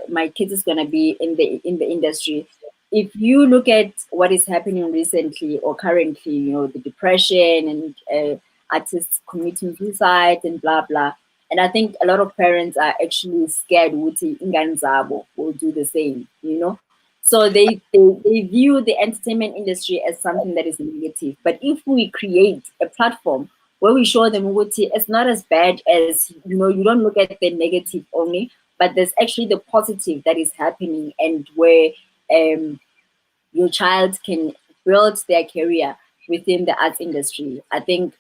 my kids is gonna be in the industry. If you look at what is happening recently or currently, the depression and artists committing suicide and blah blah. And I think a lot of parents are actually scared ukuthi ingane zabo will do the same. So they view the entertainment industry as something that is negative. But if we create a platform where we show them ukuthi it's not as bad as, you don't look at the negative only, but there's actually the positive that is happening, and where your child can build their career within the arts industry. I think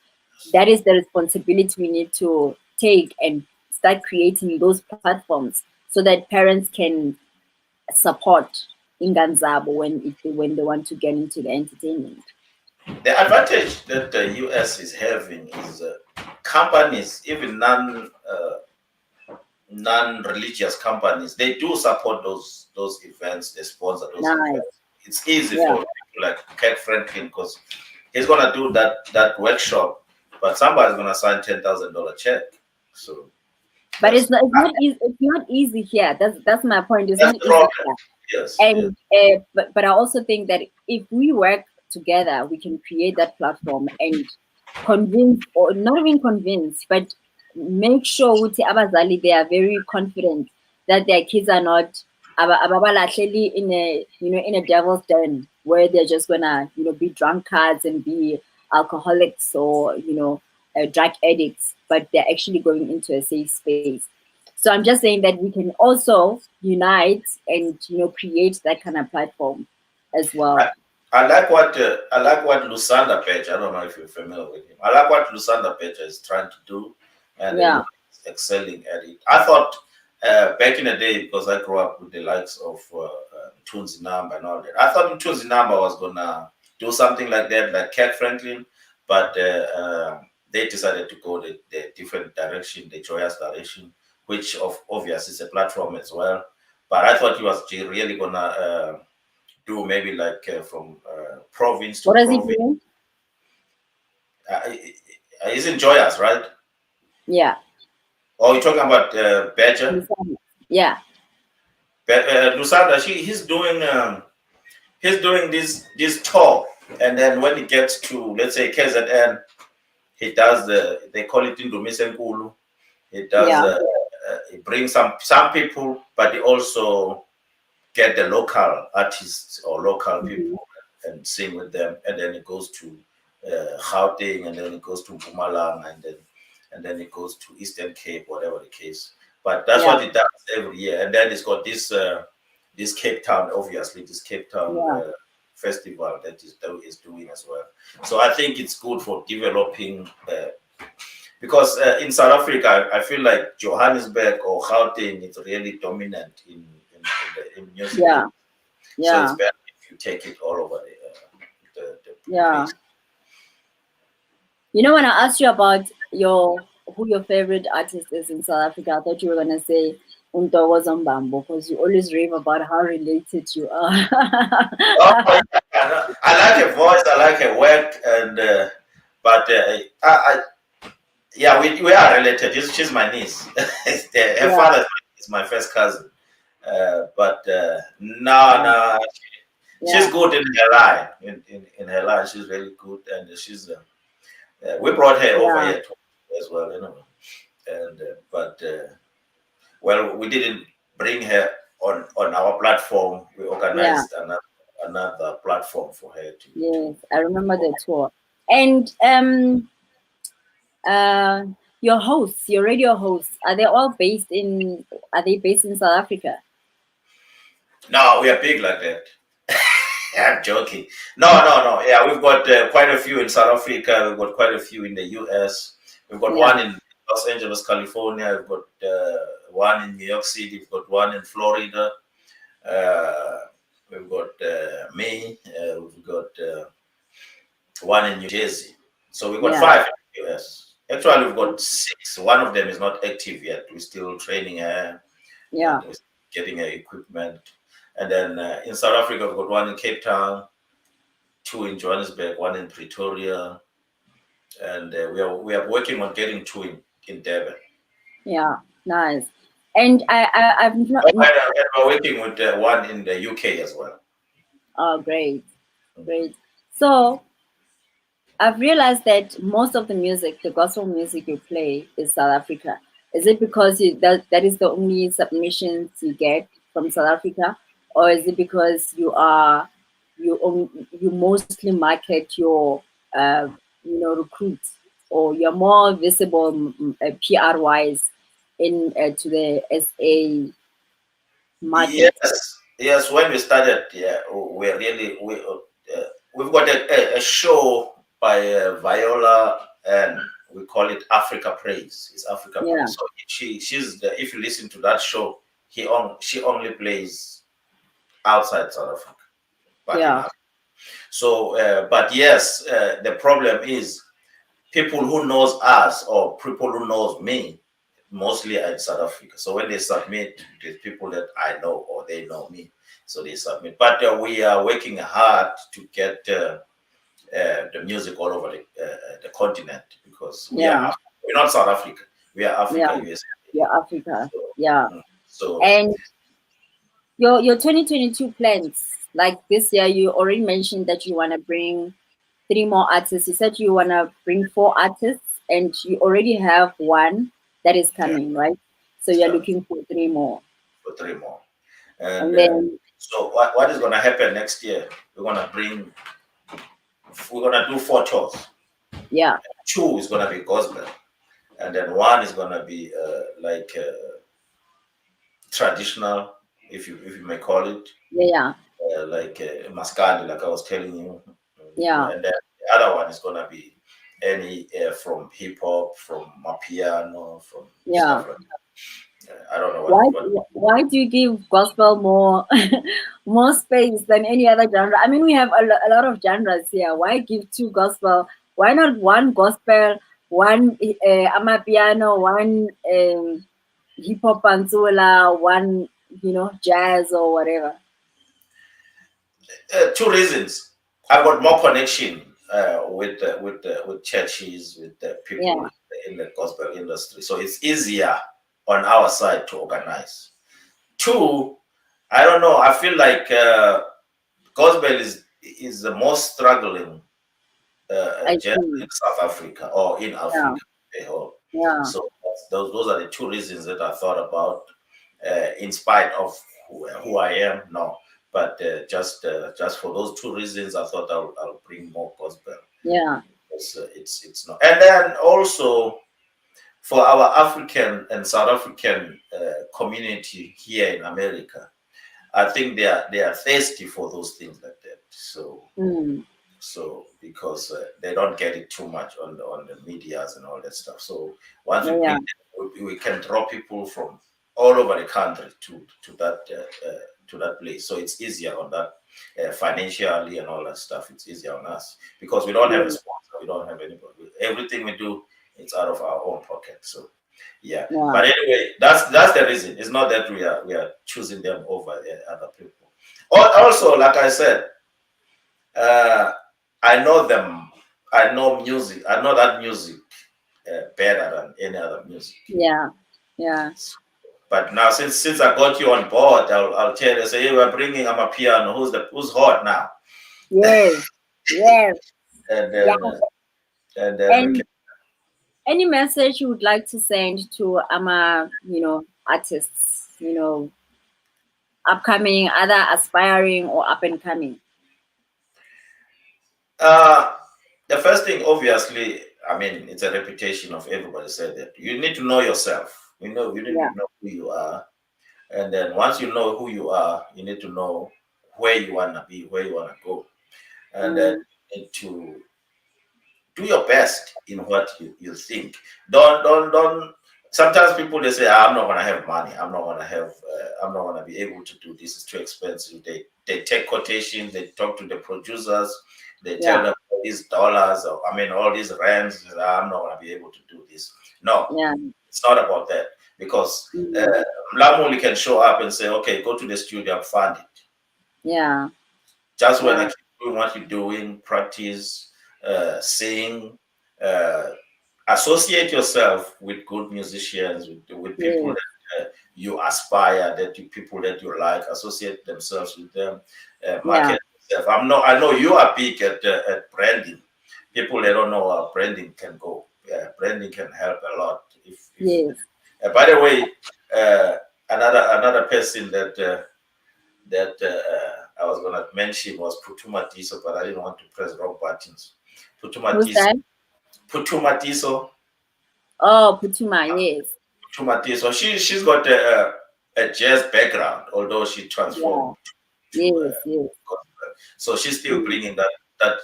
that is the responsibility we need to take and start creating those platforms so that parents can support Inganzabo when they want to get into the entertainment. The advantage that the US is having is companies, even non-religious companies, they do support those events. They sponsor those Nice. events. It's easy Yeah. for people like Cat Franklin, because he's gonna do that workshop, but somebody's gonna sign $10,000 check. So, But it's not easy. It's not easy here. That's my point. It's that's not the easy problem. here. Yes. And but I also think that if we work together, we can create that platform and convince, or not even convince, but make sure with abazali they are very confident that their kids are not ababalahleli in a devil's den where they're just gonna be drunkards and be alcoholics or drug addicts, but they're actually going into a safe space. So I'm just saying that we can also unite and create that kind of platform as well. I like what Lusanda Page. I don't know if you're familiar with him. I like what Lusanda Page is trying to do, and Yeah. he's excelling at it. I thought back in the day, because I grew up with the likes of Tunzi Namba and all that, I thought Tunzi Namba was gonna do something like that, like Cat Franklin, but they decided to go the different direction, the joyous direction, which obviously is a platform as well. But I thought he was really gonna do maybe like from province to What does he province. do? He's in Joyous, right? Yeah. Oh, you're talking about Badger? Yeah. Lusanda, he's doing this tour, and then when he gets to, let's say, KZN, he does they call it Indumisenkulu. He does Yeah. he brings some people, but he also get the local artists or local people and sing with them, and then it goes to Gauteng, and then it goes to Mpumalanga, and then it goes to Eastern Cape, whatever the case. But that's what it does every year, and then it's got this Cape Town, obviously this Cape Town festival that is doing as well. So I think it's good for developing. Because in South Africa, I feel like Johannesburg or Gauteng is really dominant in music. Yeah. So it's better if you take it all over the Yeah. place. When I asked you about who your favorite artist is in South Africa, I thought you were gonna say Untokozo Mbambo, because you always rave about how related you are. Oh, yeah. I like her voice, I like her work, and but yeah, we are related. She's my niece. Her father is my first cousin. But no, she's good in her line. In her line, she's really good, and she's. We brought her over here as well, and but well, we didn't bring her on our platform. We organized another platform for her to. Yes, I remember the tour. And your hosts, your radio hosts, are they based in South Africa? No, we are big like that. I'm joking. No. Yeah, we've got quite a few in South Africa. We've got quite a few in the US. We've got one Los Angeles, California. We've got one in New York City. We've got one in Florida. We've got me. We've got one in New Jersey. So we've got 5 in the US. Actually, we've got 6. One of them is not active yet. We're still training her. Yeah. We're getting her equipment. And then in South Africa, we've got one in Cape Town, 2 in Johannesburg, 1 in Pretoria. And we are working on getting 2 in Durban. Yeah, nice. And I've not. And we're working with 1 in the UK as well. Oh, great, great. So I've realized that most of the music, the gospel music you play, is South Africa. Is it because that is the only submissions you get from South Africa, or is it because you mostly market your recruits, or you're more visible PR wise to the SA market? Yes. When we started, we've got a show by Viola, and we call it Africa Praise. It's Africa Praise. So she's if you listen to that show, she only plays outside South Africa. So, but yes, the problem is people who knows us or people who knows me mostly are in South Africa. So when they submit, the people that I know or they know me, so they submit. But we are working hard to get the music all over the continent, because we're not South Africa. We are Africa, USA. Yeah, Africa. So and your 2022 plans, like this year, you already mentioned that you want to bring 3 more artists. You said you want to bring 4 artists, and you already have 1 that is coming, right? So you're looking for 3 more. For 3 more. And then, so what is going to happen next year? We're going to do 4 tours. Yeah. 2 is going to be gospel, and then 1 is going to be like traditional, if you may call it. Yeah. Like Mascali, like I was telling you. Yeah. And then the other one is going to be any from hip hop, from piano, from stuff like that. I don't know why do you give gospel more more space than any other genre? I mean, we have a lot of genres here. Why give 2 gospel? Why not 1 gospel, 1 amapiano, 1 hip hop panzula, 1 jazz or whatever? 2 reasons. I've got more connection with churches, with the people in the gospel industry, so it's easier on our side to organize. 2, I don't know. I feel like gospel is the most struggling genre in South Africa or in Africa. So those are the 2 reasons that I thought about. In spite of who I am, no. But just for those 2 reasons, I thought I'll bring more gospel. Yeah. It's not. And then also for our African and South African community here in America, I think they are thirsty for those things like that. So so because they don't get it too much on the medias and all that stuff. So once we can draw people from all over the country to that place. So it's easier on that financially and all that stuff. It's easier on us because we don't have a sponsor. We don't have anybody. Everything we do, it's out of our own pocket. So but anyway, that's the reason. It's not that we are choosing them over other people. Also, like I said, I know them. I know music. I know that music better than any other music. Yeah. But now, since I got you on board, I'll tell you. Say, hey, we're bringing piano. Who's hot now? Yes. And then any message you would like to send to artists, upcoming, either aspiring or up and coming? The first thing, obviously, I mean, it's a reputation of everybody said that you need to know yourself. You need to know who you are. And then once you know who you are, you need to know where you want to be, where you want to go. And then you need do your best in what you think. Don't. Sometimes people they say, "I'm not gonna have money. I'm not gonna have. I'm not gonna be able to do this. It's too expensive." They take quotations. They talk to the producers. They tell Yeah. them all these dollars, or I mean, all these rands. I'm not gonna be able to do this. No, Yeah. it's not about that because Mm. Lamuli can show up and say, "Okay, go to the studio and fund it." Yeah. Just when I Yeah. keep doing what you're doing, practice, sing, uh, associate yourself with good musicians, with people Yeah. that you aspire, people that you like, associate themselves with them, Yeah. market yourself. I know you are big at branding. People that don't know how branding can go. Branding can help a lot. If Yes. by the way, another person that I was gonna mention was Putuma Tiso, but I didn't want to press wrong buttons. Putuma Who's Tiso, that? Putuma Tiso, Oh, Putuma. Yes. Putuma Tiso. She's got a jazz background, although she Yeah. transformed to Yes. Yes. gospel. So she's still Mm. bringing that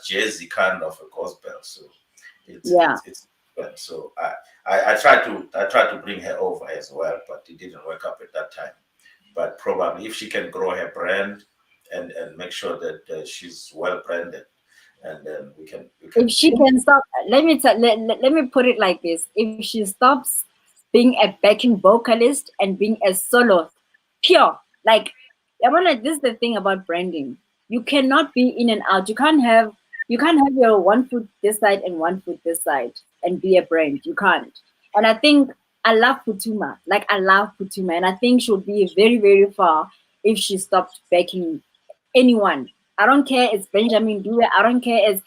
jazzy kind of a gospel. So Yeah. it's well. So I tried to bring her over as well, but it didn't work out at that time. But probably if she can grow her brand and make sure that she's well branded, and then we can If she can stop, let me put it like this: if she stops being a backing vocalist and being a solo, pure, like, I wanna. This is the thing about branding. You cannot be in and out. You can't have your one foot this side and one foot this side and be a brand. You can't. And I think I love Putuma. Like, I love Putuma, and I think she'll be very very far if she stopped backing anyone. I don't care it's Benjamin Dewey. I don't care it's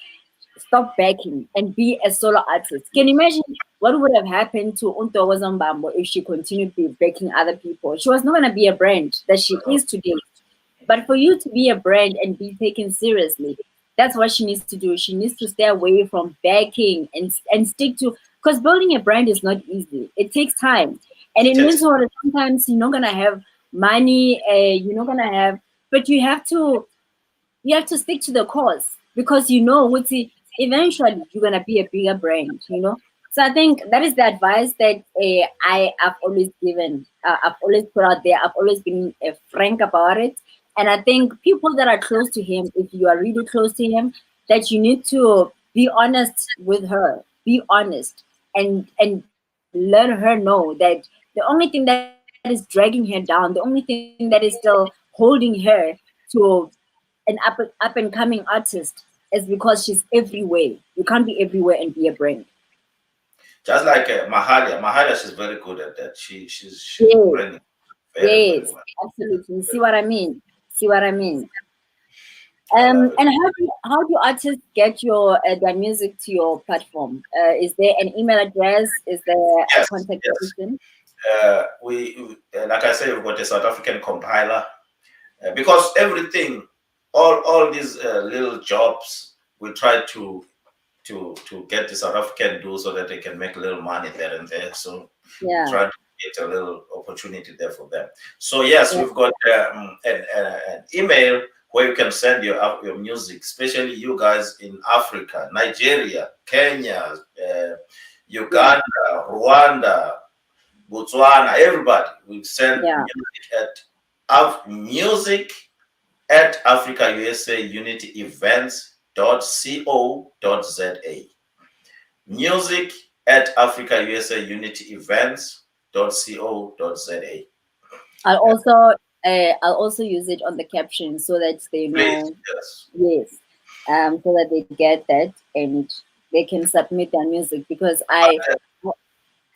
stop backing and be a solo artist. Can you imagine what would have happened to Untogo Zambambo if she continued be backing other people? She was not gonna be a brand that she is today. But for you to be a brand and be taken seriously, that's what she needs to do. She needs to stay away from backing and stick to, because building a brand is not easy. It takes time, and it it means takes that sometimes you're not gonna have money. You're not gonna have, but you have to stick to the cause, because eventually you're gonna be a bigger brand. So I think that is the advice that I have always given. I've always put out there. I've always been frank about it, and I think people that are close to him, if you are really close to him, that you need to be honest with her. Be honest and let her know that the only thing that is dragging her down, the only thing that is still holding her to an up and coming artist is because she's everywhere. You can't be everywhere and be a brand. just like Mahalia. Mahalia, she's very good at that. She's Yes, branding very very yes, well. absolutely. You see what I mean? See what I mean? I love it. And how do artists get their music to your platform? Is there an email address? Is there a Yes, contact yes. person? Like I said, we've got a South African compiler because everything, all these little jobs, we try to get the South African do so that they can make a little money there and there. So we Yeah, try to get a little opportunity there for them. So yes, yeah, we've got an email where you can send your music, especially you guys in Africa, Nigeria, Kenya, yeah, Uganda, Rwanda, Botswana, everybody. We send yeah. music at Africa USA Unity Events .co.za. Music at Africa USA Unity Events .co.za. I'll also I'll also use it on the caption so that they Please, know. yes. Yes, so that they get that and they can submit their music, because I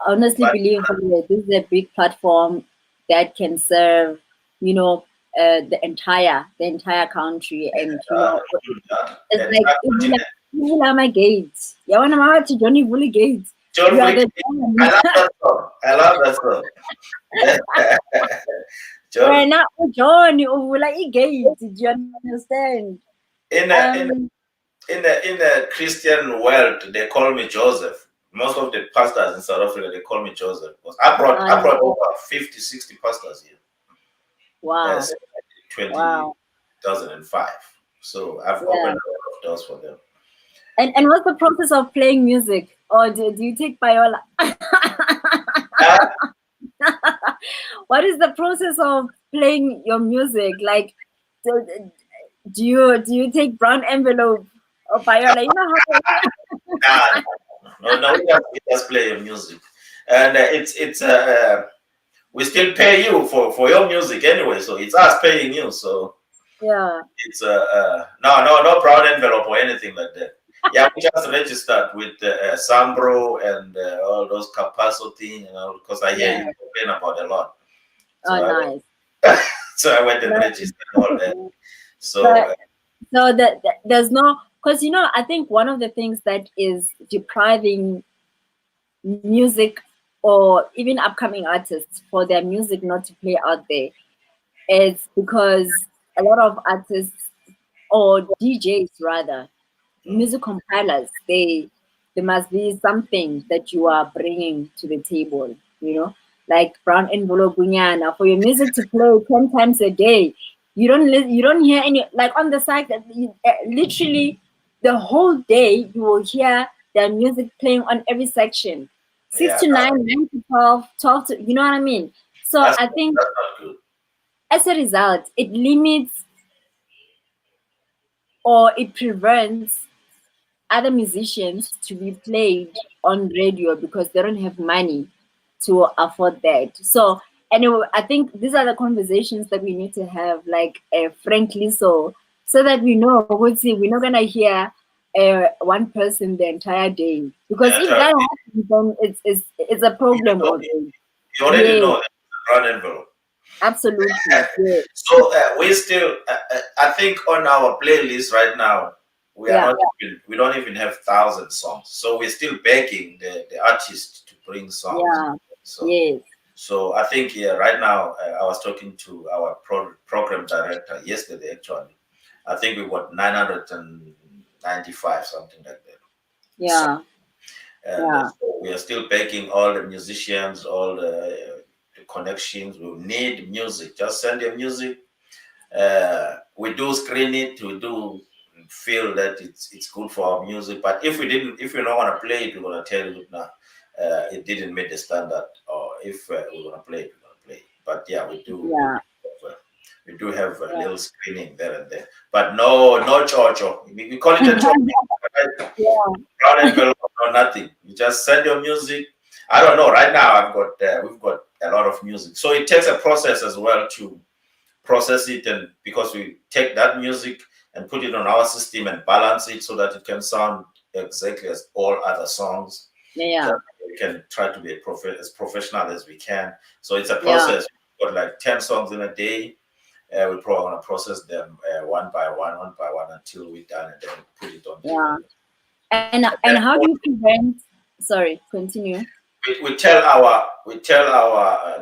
honestly But believe that this is a big platform that can serve, you know, the entire country, and it's and like Ivula Gates. You want to Johnny Bully Gates. John You are Wick, the I love that song. I love that song. John, When not Johnny Uvula Gates. Do you understand? in a, in Um, in a Christian world, they call me Joseph. Most of the pastors in South Africa, they call me Joseph. Because I brought over 50, 60 pastors here wow, as wow, 2005. So I've opened yeah. a lot of doors for them. And what's the process of playing music? Or do you take viola? Uh, What is the process of playing your music? Like, do, do you take brown envelope or viola? You know how. nah, no, we just play your music, and we still pay you for your music anyway, so it's us paying you. So Yeah. it's no brown envelope or anything like that. Yeah, we just registered with Sambro and all those Capasso thing, because I hear Yeah. you complain about a lot. So Oh, I nice. so I went and No, registered all that. So but so that there's no, because I think one of the things that is depriving music or even upcoming artists for their music not to play out there is because a lot of artists or DJs rather, music compilers, there must be something that you are bringing to the table, like brown envelope gunyana for your music to play 10 times a day. You don't hear any, like on the side that literally the whole day you will hear their music playing on every section, 6 yeah, to 9, 9 to 12, 12 to, you know what I mean? So that's I think that's not good. as a result it limits or it prevents other musicians to be played on radio because they don't have money to afford that. So anyway, I think these are the conversations that we need to have, like frankly, so that we know we're not gonna hear one person the entire day, because if Yeah, that happens, then it's a problem already. you already Yeah, know that brown envelope. absolutely. Yeah, So we still, I think, on our playlist right now, we are yeah, not even, we don't even have 1,000 songs. So we're still begging the artist to bring songs. yeah, So yes, so I think, yeah, right now I was talking to our program director yesterday. Actually, I think we got 995, something like that. So, yeah, and yeah, so we are still begging all the musicians, all the connections. We need music. Just send your music. We do screen it. We do feel that it's good for our music. But if we don't want to play it, we're gonna tell you now. It didn't meet the standard. Or if we want to play it, we're gonna play it. But yeah, yeah, we do have a yeah. little screening there and there. But no chocho. We call it a chocho. Right? Yeah, Brown envelope or nothing. You just send your music. I don't know. Right now, we've got a lot of music, so it takes a process as well to process it, and because we take that music and put it on our system and balance it so that it can sound exactly as all other songs. yeah, So we can try to be as professional as we can. So it's a yeah. process. We've got like 10 songs in a day. We probably want to process them one by one until we're done, and then put it on the. Yeah. And Then how do you prevent? Sorry, continue. we tell our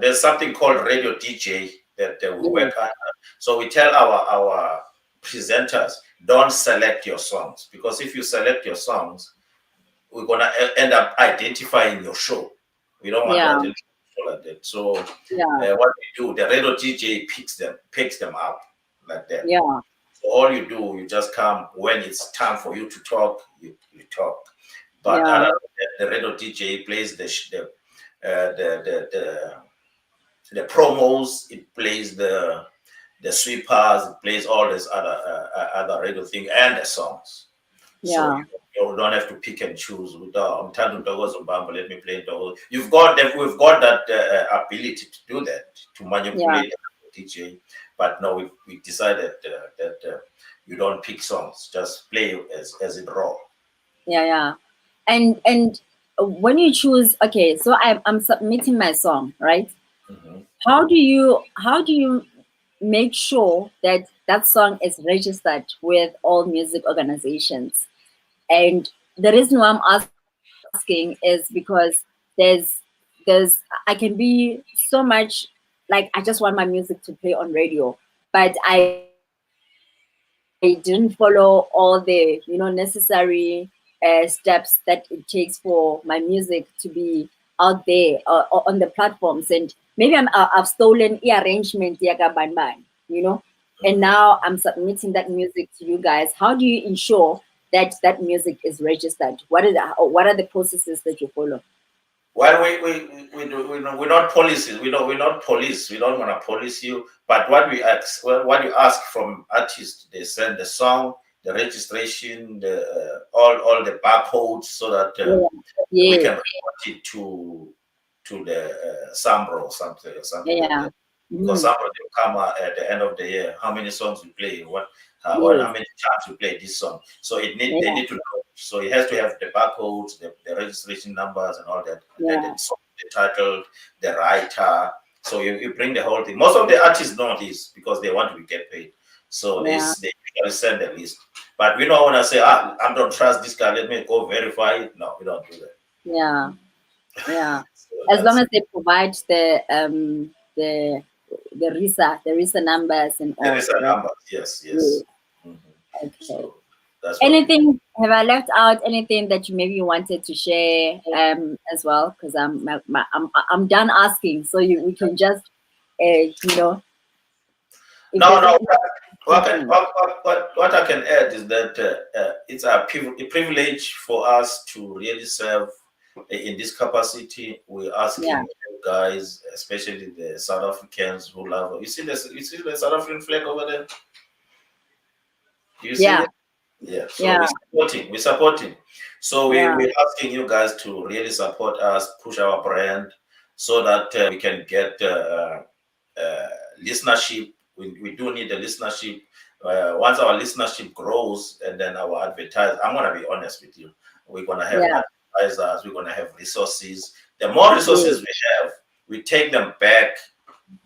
there's something called radio DJ that we Yes. work on. So we tell our presenters, don't select your songs, because if you select your songs, we're gonna end up identifying your show. We don't want to Yeah. identify your show like that. So Yeah. what we do, the radio DJ picks them up like that. Yeah. So all you do, you just come when it's time for you to talk, you talk. But Yeah. other than that, the radio DJ plays the promos, it plays the sweepers, it plays all this other radio thing and the songs. So Yeah. you don't have to pick and choose. I'm telling Dogos Obama, let me play Dogos. You've got that. We've got that ability to do that, to Yeah. manipulate the DJ. But no, we decided that you don't pick songs, just play as it raw. Yeah. Yeah. And when you choose, okay, so I'm submitting my song, right? Hmm. How do you make sure that that song is registered with all music organizations? And the reason why I'm asking is because there's I can be so much like I just want my music to play on radio, but I didn't follow all the necessary steps that it takes for my music to be out there on the platforms. And maybe I've stolen arrangement and now I'm submitting that music to you guys. How do you ensure that music is registered? What are the processes that you follow? Well, we're not policies. We're not police. We don't want to police you. But what we ask, well, what you ask from artists, they send the song, the registration, the all the barcodes, so that we can report it to the Sambro or something like that. Because Sambro will come at the end of the year. How many songs we play? What? Or how many times we play this song? So they need to know. So it has to have the barcodes, the registration numbers, and all that. And then the song, the title, the writer. So you bring the whole thing. Most of the artists know this because they want to get paid. So they send the list. But we don't want to say, I don't trust this guy. Let me go verify it. No, we don't do that. Yeah. So as long as they provide the RISA numbers and all. The RISA numbers, yes. Okay. So that's anything, have I left out anything that you maybe wanted to share as well? Because I'm done asking, so we can just No. What I can add is that it's a privilege for us to really serve in this capacity. We're asking you guys, especially the South Africans who love. You see the South African flag over there? Do you see it? Yeah. So we're supporting. So we're asking you guys to really support us, push our brand, so that we can get listenership. We do need the listenership. Once our listenership grows, and then our advertisers, I'm gonna be honest with you, we're gonna have advertisers, we're gonna have resources. The more resources we have, we take them back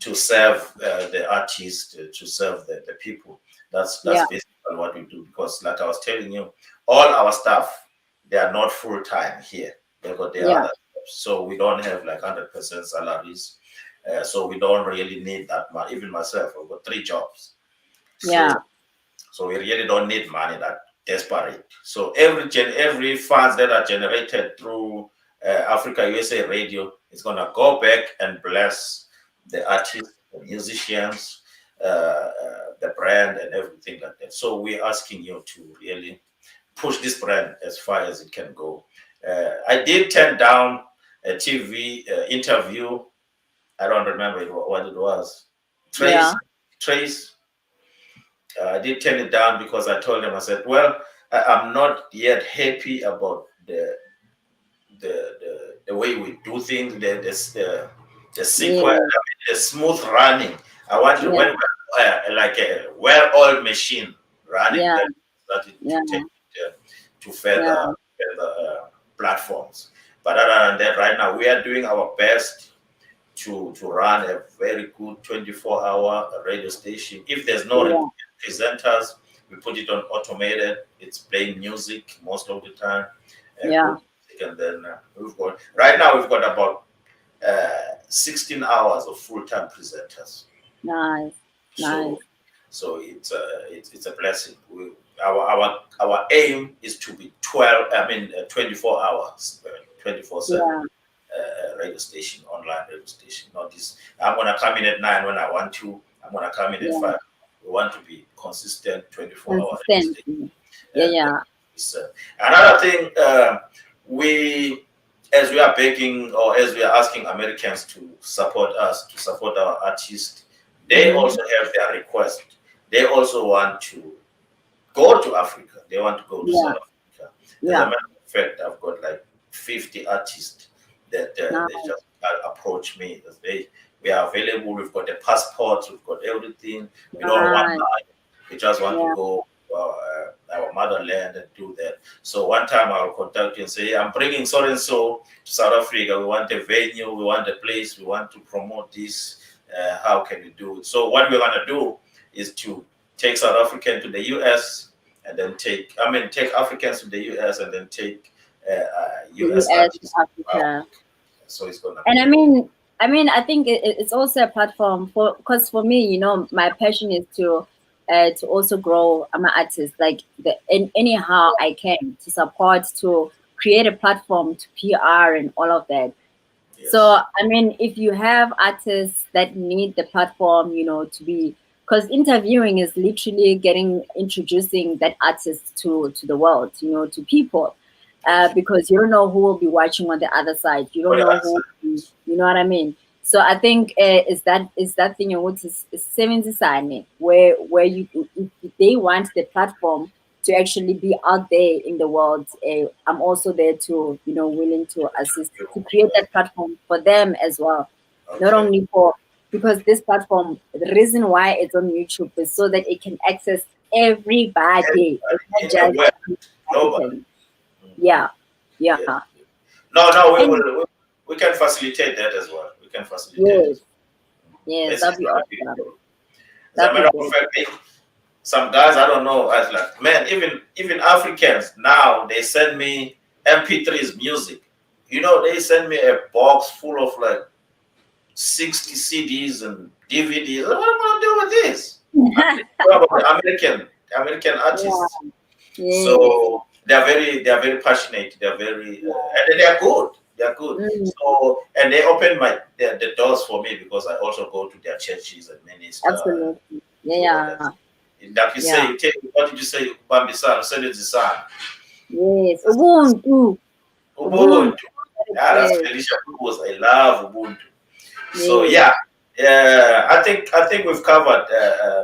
to serve the artists, to serve the people. That's basically what we do. Because, like I was telling you, all our staff, they are not full time here. They got their other jobs. So we don't have like 100% salaries. So we don't really need that much. Even myself, I've got 3 jobs. So we really don't need money that desperate. So every funds that are generated through Africa USA Radio is gonna go back and bless the artists, the musicians, the brand, and everything like that. So we're asking you to really push this brand as far as it can go. I did turn down a TV interview. I don't remember what it was. Trace. I did turn it down because I told him, I said, well, I'm not yet happy about the way we do things, the sequence, the smooth running. I want to when like a well-oiled machine running that started to take it to further platforms. But other than that, right now we are doing our best to run a very good 24-hour radio station. If there's no presenters, we put it on automated. It's playing music most of the time. And then we've got about 16 hours of full-time presenters. Nice. So it's a blessing. Our aim is to be 24 hours, 24/7 radio station, online radio station. Not this. I'm gonna come in at 9 when I want to. I'm gonna come in at 5. We want to be consistent, 24 hours. Another thing, as we are begging or as we are asking Americans to support us, to support our artists, they also have their request. They also want to go to Africa. They want to go to South Africa. As a matter of fact, I've got like 50 artists that they just approach me. We are available. We've got the passports. We've got everything. We don't want money. We just want to go our motherland and do that. So one time I'll contact you and say, I'm bringing so and so to South Africa. We want a venue. We want a place. We want to promote this. How can we do it? So what we're gonna do is to take South African to the US, and then take Africans to the US, and then take US artists to Africa. So it's gonna. And I think it's also a platform because for me, my passion is to also grow. I'm an artist, like anyhow I can to support, to create a platform to PR and all of that. So if you have artists that need the platform, to be because interviewing is literally introducing that artist to the world, to people, because you don't know who will be watching on the other side. You don't know who, you know what I mean. So I think is that thing in which is 70 where you, if they want the platform to actually be out there in the world, I'm also there to, willing to assist to create that platform for them as well. Not only for, because this platform, the reason why it's on YouTube is so that it can access everybody. It's not just African. Yeah, yeah. No, And we can facilitate that as well. We can facilitate yes, it. yes, It's that'd be gonna be awesome. cool. As a That'd matter be of good. fact, some guys I don't know, I was like, man, even Africans now they send me MP3s music. They send me a box full of like 60 CDs and DVDs. What am I gonna do with this? American Yeah, artists. yes, So they are very passionate. They are very and they are good. They are good. mm, So and they open the doors for me because I also go to their churches and minister and absolutely. do all Yeah, that. Like you yeah, say, what did you say? Bambisan, send it to son. yes. Ubuntu, Ubuntu. Ubuntu. Yeah, that's Yes, Felicia Cruz. I love Ubuntu. So yes, yeah, I think we've covered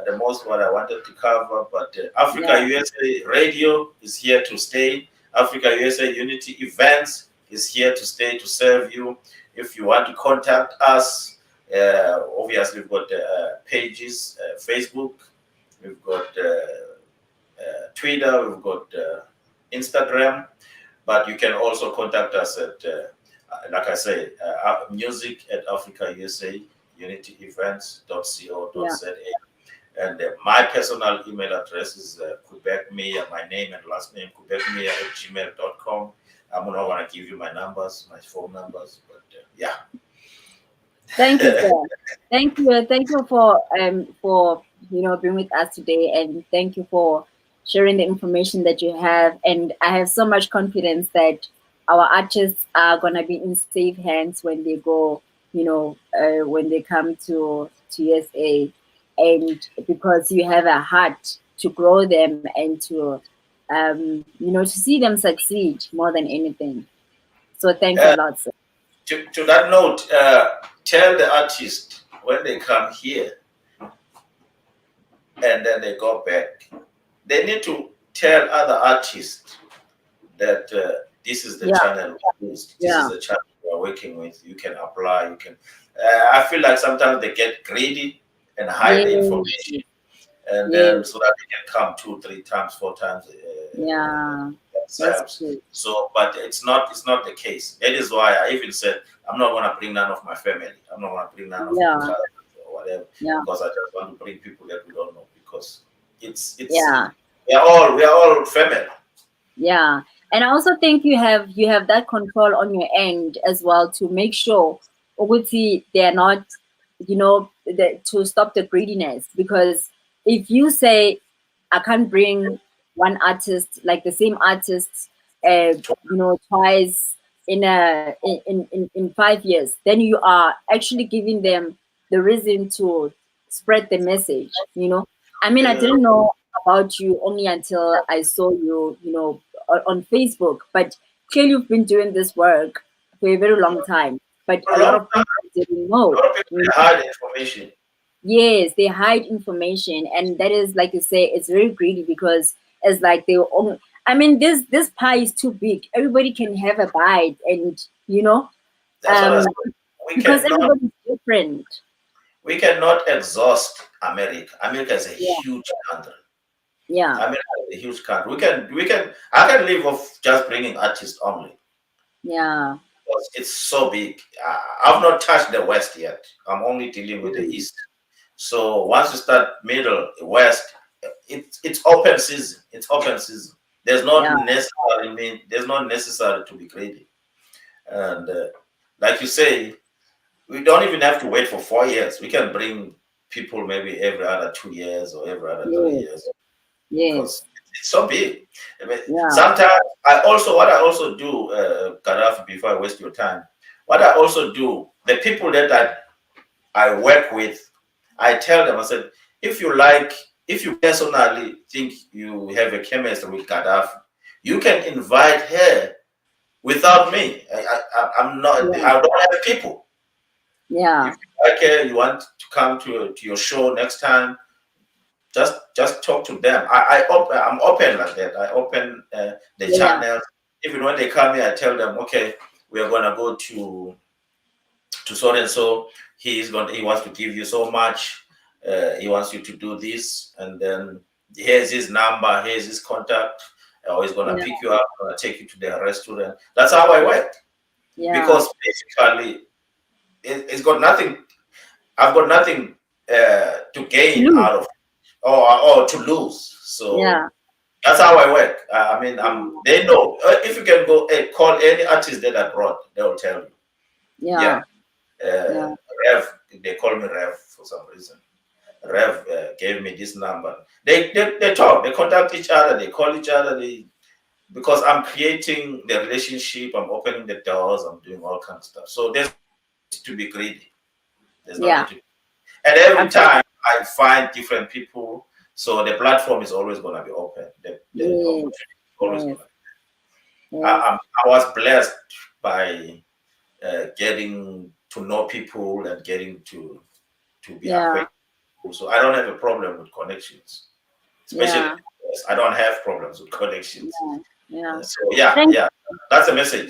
the most what I wanted to cover. But Africa yeah, USA Radio is here to stay. Africa USA Unity Events is here to stay to serve you. If you want to contact us, obviously we've got pages, Facebook, we've got Twitter, we've got Instagram. But you can also contact us at, like I say, music at Africa USA Unity yeah. Events.co.za. And my personal email address is Quebec Miya, my name and last name, quebecmiya@gmail.com. I'm not going to give you my numbers, my phone numbers, but yeah. Thank you, sir. Thank you for being with us today, and thank you for sharing the information that you have. And I have so much confidence that our artists are gonna be in safe hands when they go, when they come to USA, and because you have a heart to grow them and to, to see them succeed more than anything. So thanks a Uh, lot, sir. to that note, tell the artist when they come here and then they go back, they need to tell other artists that this is the Yeah, channel we use. This is yeah, the channel we are working with. You can apply. You can. I feel like sometimes they get greedy and hide the yes, information, and yes. then so that they can come 2, 3 times, 4 times Yeah, that's themselves. true. So, but it's not the case. That is why I even said I'm not going to bring none of my family. I'm not going to bring none of my Yeah, cousins or whatever yeah, because I just want to bring people that we don't know because yeah, we are all family. yeah. And I also think you have that control on your end as well to make sure Uguti they are not, to stop the greediness. Because if you say I can't bring one artist like the same artist, twice in 5 years, then you are actually giving them the reason to spread the message. I mean, I Yeah. didn't know about you only until I saw you, on Facebook. But clearly, you've been doing this work for a very long time. But For a a lot long of time, people didn't a know. lot of people they hide information. Yes, they hide information, and that is, like you say, it's very greedy because it's like they own. I mean, this pie is too big. Everybody can have a bite, and That's what I um, said. We because cannot everybody's different. we cannot exhaust America. America is a Yeah, huge country. yeah, America is a huge country. We can I can live off just bringing artists only yeah. because it's so big. I've not touched the West yet. I'm only dealing with the Mm, East. So once you start middle West, it's open season. It's open season. yeah, There's not necessary to be greedy. And like you say, we don't even have to wait for 4 years. We can bring people maybe every other 2 years or every other three yes, years yes, because it's so big. I mean, yeah, sometimes what I also do, Gaddafi, before I waste your time, what I also do, the people that I work with, I tell them, I said, if you personally think you have a chemistry with Gaddafi, you can invite her without me. I'm not. Yeah. I don't have people. Yeah. If you like her, you want to come to your show next time, just talk to them. I'm open like that. I open the Yeah. channels. Even when they come here, I tell them, okay, we are gonna go to so and so. He wants to give you so much. He wants you to do this, and then here's his number, here's his contact. Or he's gonna Yeah. pick you up, take you to the restaurant. That's how I work. Yeah. Because basically, it's got nothing. I've got nothing to gain Lose. out of or to lose. So Yeah. that's how I work. I mean, they know. If you can go call any artist that I brought, they will tell you. Yeah. Yeah. Rev, they call me Rev for some reason. Rev gave me this number. They talk, they contact each other, they call each other. Because I'm creating the relationship, I'm opening the doors, I'm doing all kinds of stuff. So there's to be greedy. There's no need to. And every time I find different people, so the platform is always going to be open. The opportunity is always going to be. I was blessed by getting to know people and getting to be acquainted. So I don't have a problem with connections, especially I don't have problems with connections. So yeah, that's a message.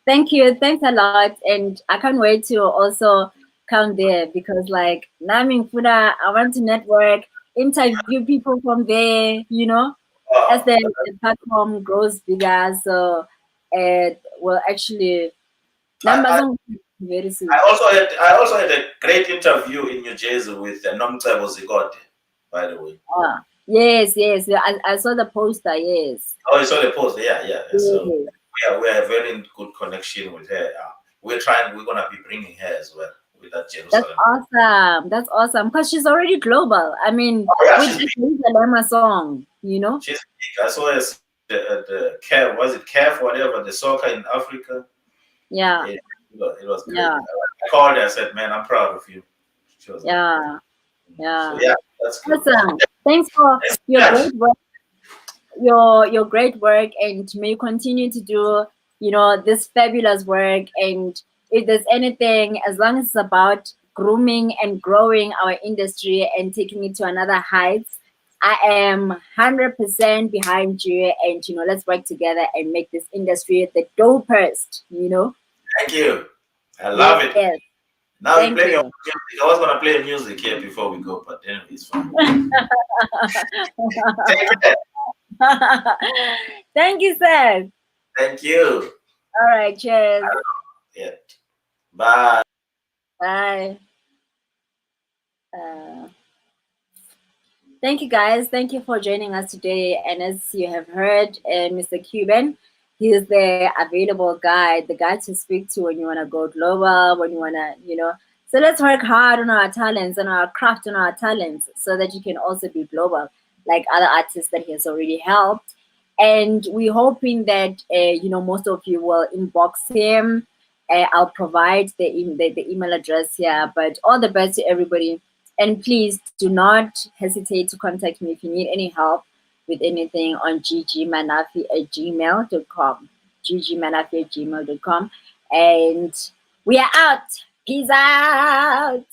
Thank you. Thanks a lot. And I can't wait to also come there because like Naming Fuda, I want to network, interview people from there, you know, as the platform grows bigger. So it will actually numbers very soon. I also had a great interview in New Jersey with Nomcebo Zigote, by the way. Yes. I saw the poster, yes. Oh, you saw the post, yeah. So we are very good connection with her. We're gonna be bringing her as well with that Jerusalem. That's awesome because she's already global. I mean, with the Jerusalem song, you know. She's big. I saw the CAF, was it CAF, whatever, the soccer in Africa. Yeah. It was great. I called her, I said, man, I'm proud of you. So, that's good. Awesome. Thanks for your great work. Your great work, and may you continue to do, you know, this fabulous work. And if there's anything, as long as it's about grooming and growing our industry and taking it to another heights, I am 100% behind you. And you know, let's work together and make this industry the dopest. You know. Thank you. I love it. Yes. Now we're playing your music. I was gonna play music here before we go, but anyway, it's fine. Thank you, sir. Thank you. All right, cheers. Yeah. Bye. Bye. Thank you, guys. Thank you for joining us today. And as you have heard, Mr. Cuban, he is the available guy, the guy to speak to when you want to go global, when you want to, you know. So let's work hard on our talents and our craft and our talents so that you can also be global, like other artists that he has already helped. And we're hoping that, you know, most of you will inbox him. I'll provide the email address here. But all the best to everybody. And please do not hesitate to contact me if you need any help with anything on ggmanafi@gmail.com. ggmanafi@gmail.com. And we are out. Peace out.